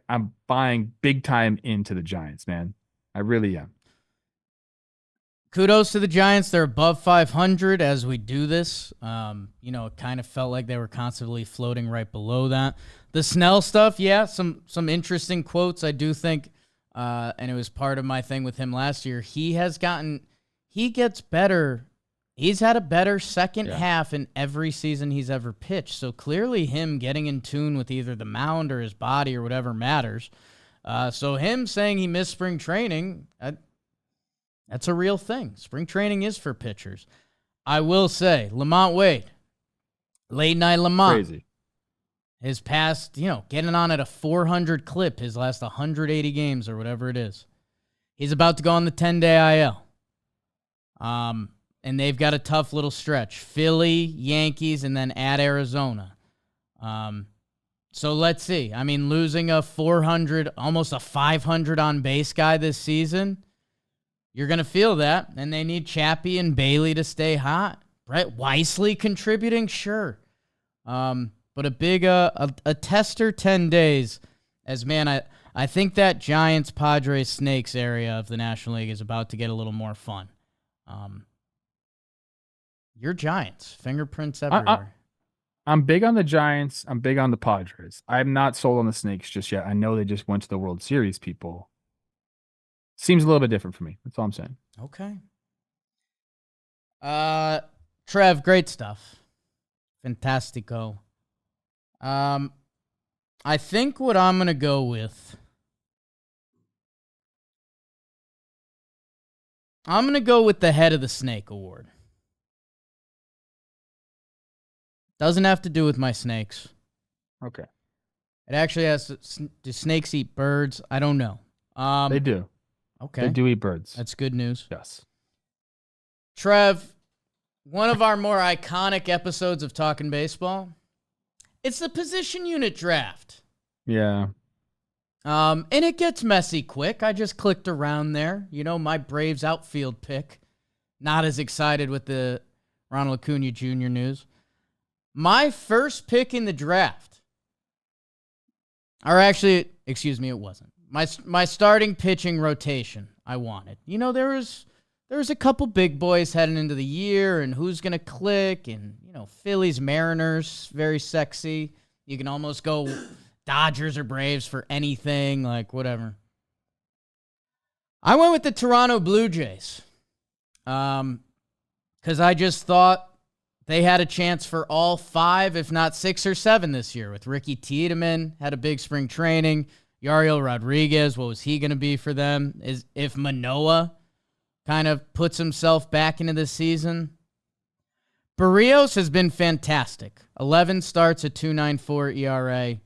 I'm buying big time into the Giants, man. I really am. Kudos to the Giants. They're above 500 as we do this. It kind of felt like they were constantly floating right below that. The Snell stuff, yeah, some interesting quotes. I do think, and it was part of my thing with him last year. He gets better. He's had a better second half in every season he's ever pitched. So clearly him getting in tune with either the mound or his body or whatever matters. So him saying he missed spring training, that's a real thing. Spring training is for pitchers. I will say, Lamont Wade, late night Lamont. Crazy. His past, getting on at a 400 clip, his last 180 games or whatever it is. He's about to go on the 10-day IL. And they've got a tough little stretch. Philly, Yankees, and then at Arizona. So let's see. I mean, losing a 400, almost a 500 on base guy this season, you're going to feel that. And they need Chappie and Bailey to stay hot. Brett Wisely contributing? Sure. But a big, a tester 10 days. As, man, I think that Giants, Padres, Snakes area of the National League is about to get a little more fun. You're Giants. Fingerprints everywhere. I'm big on the Giants. I'm big on the Padres. I'm not sold on the Snakes just yet. I know they just went to the World Series, people. Seems a little bit different for me. That's all I'm saying. Okay. Trev, great stuff. Fantastico. I think what I'm going to go with, I'm going to go with the Head of the Snake Award. Doesn't have to do with my snakes. Okay. It actually has to, do snakes eat birds? I don't know. They do. Okay. They do eat birds. That's good news. Yes. Trev, one of our more iconic episodes of Talkin' Baseball, it's the position unit draft. Yeah. And it gets messy quick. I just clicked around there. My Braves outfield pick. Not as excited with the Ronald Acuna Jr. news. My first pick in the draft, or actually, excuse me, it wasn't. My starting pitching rotation I wanted. There was a couple big boys heading into the year, and who's going to click, and, Phillies, Mariners, very sexy. You can almost go Dodgers or Braves for anything, like whatever. I went with the Toronto Blue Jays because I just thought they had a chance for all 5, if not 6 or 7 this year with Ricky Tiedemann, had a big spring training. Yariel Rodriguez, what was he going to be for them? Is if Manoah kind of puts himself back into this season. Barrios has been fantastic. 11 starts at 2.94 ERA.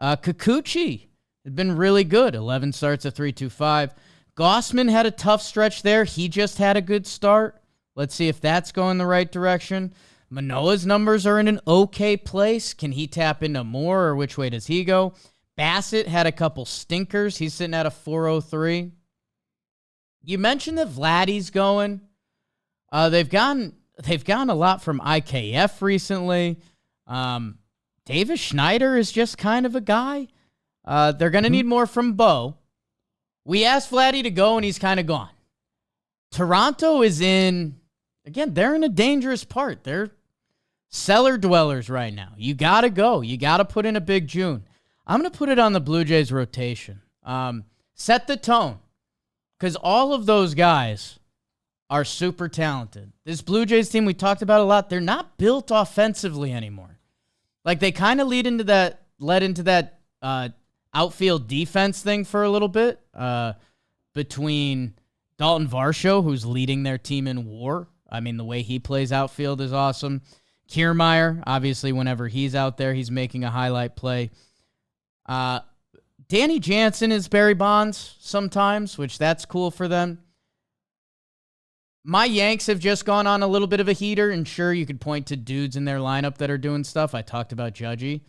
Kikuchi has been really good. 11 starts at 3.25. Gossman had a tough stretch there. He just had a good start. Let's see if that's going the right direction. Manoah's numbers are in an okay place. Can he tap into more, or which way does he go? Bassett had a couple stinkers. He's sitting at a 4.03. You mentioned that Vladdy's going. They've gotten a lot from IKF recently. Davis Schneider is just kind of a guy. They're going to need more from Bo. We asked Vladdy to go, and he's kind of gone. Toronto is in, again, they're in a dangerous part. They're cellar dwellers right now. You got to go. You got to put in a big June. I'm going to put it on the Blue Jays rotation. Set the tone, because all of those guys are super talented. This Blue Jays team, we talked about a lot, they're not built offensively anymore. Like, they kind of led into that outfield defense thing for a little bit between Dalton Varsho, who's leading their team in WAR. I mean, the way he plays outfield is awesome. Kiermaier, obviously, whenever he's out there, he's making a highlight play. Danny Jansen is Barry Bonds sometimes, which that's cool for them. My Yanks have just gone on a little bit of a heater, and sure, you could point to dudes in their lineup that are doing stuff. I talked about Judgy.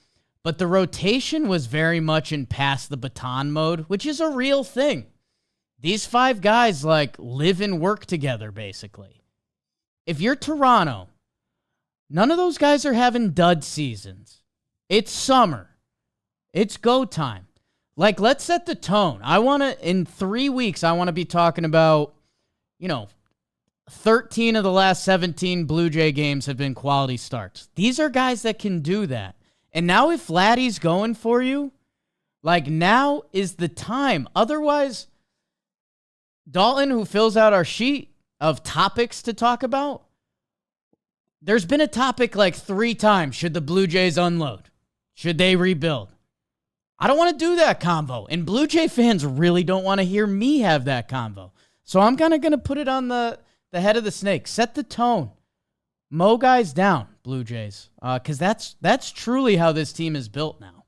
But the rotation was very much in pass the baton mode, which is a real thing. These 5 guys, like, live and work together, basically. If you're Toronto, none of those guys are having dud seasons. It's summer. It's go time. Like, let's set the tone. In 3 weeks, I want to be talking about, 13 of the last 17 Blue Jay games have been quality starts. These are guys that can do that. And now if Vladdy's going for you, like, now is the time. Otherwise, Dalton, who fills out our sheet of topics to talk about, there's been a topic like 3 times. Should the Blue Jays unload? Should they rebuild? I don't want to do that convo. And Blue Jay fans really don't want to hear me have that convo. So I'm kind of going to put it on the head of the snake. Set the tone. Mow guys down, Blue Jays. Because that's truly how this team is built now.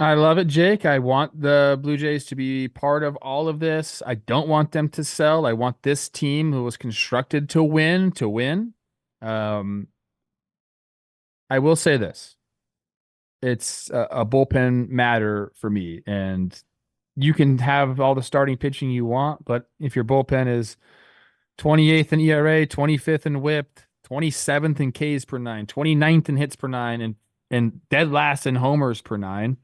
I love it, Jake. I want the Blue Jays to be part of all of this. I don't want them to sell. I want this team, who was constructed to win, to win. I will say this. It's a bullpen matter for me. And you can have all the starting pitching you want, but if your bullpen is 28th in ERA, 25th in WHIP, 27th in Ks per 9, 29th in hits per 9, and dead last in homers per 9,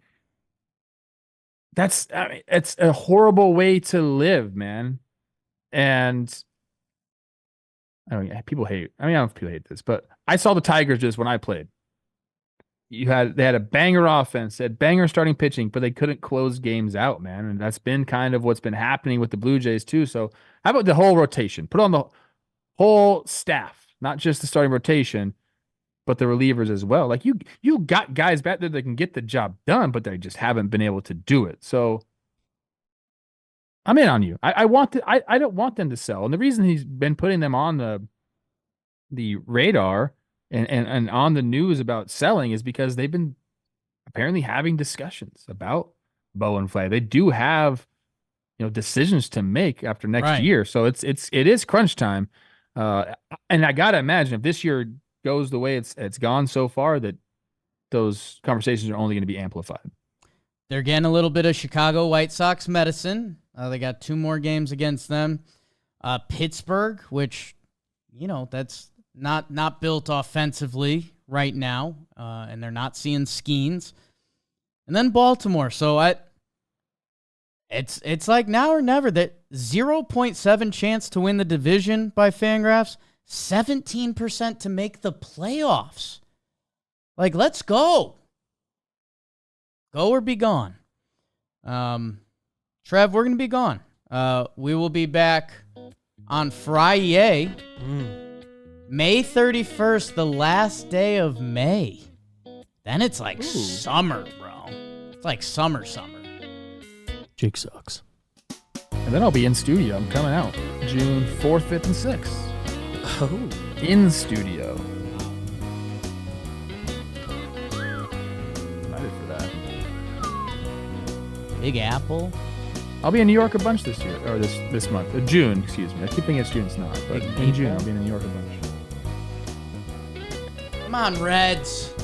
it's a horrible way to live, man. And I don't know, people hate. I don't know if people hate this, but I saw the Tigers just when I played. They had a banger offense, they had banger starting pitching, but they couldn't close games out, man. And that's been kind of what's been happening with the Blue Jays too. So how about the whole rotation? Put on the whole staff, not just the starting rotation, but the relievers as well. Like, you got guys back there that can get the job done, but they just haven't been able to do it. So I'm in on you. I don't want them to sell. And the reason he's been putting them on the radar and on the news about selling is because they've been apparently having discussions about Bo and Flay. They do have, decisions to make after next year. So it is crunch time. And I gotta imagine if this year goes the way it's gone so far, that those conversations are only going to be amplified. They're getting a little bit of Chicago White Sox medicine. They got 2 more games against them. Pittsburgh, which, that's not built offensively right now, and they're not seeing Skeens. And then Baltimore. So it's like now or never. That 0.7 chance to win the division by Fangraphs, 17% to make the playoffs. Like, let's go. Go or be gone. Trev, we're going to be gone. We will be back on Friday. May 31st, the last day of May. Then it's like summer, bro. It's like summer. Jake sucks. And then I'll be in studio. I'm coming out June 4th, 5th, and 6th. Oh. In studio. Excited for that. Big Apple. I'll be in New York a bunch this year, or this month. June, excuse me. I keep thinking it's June, it's not. But Big in June, April. I'll be in New York a bunch. Come on, Reds.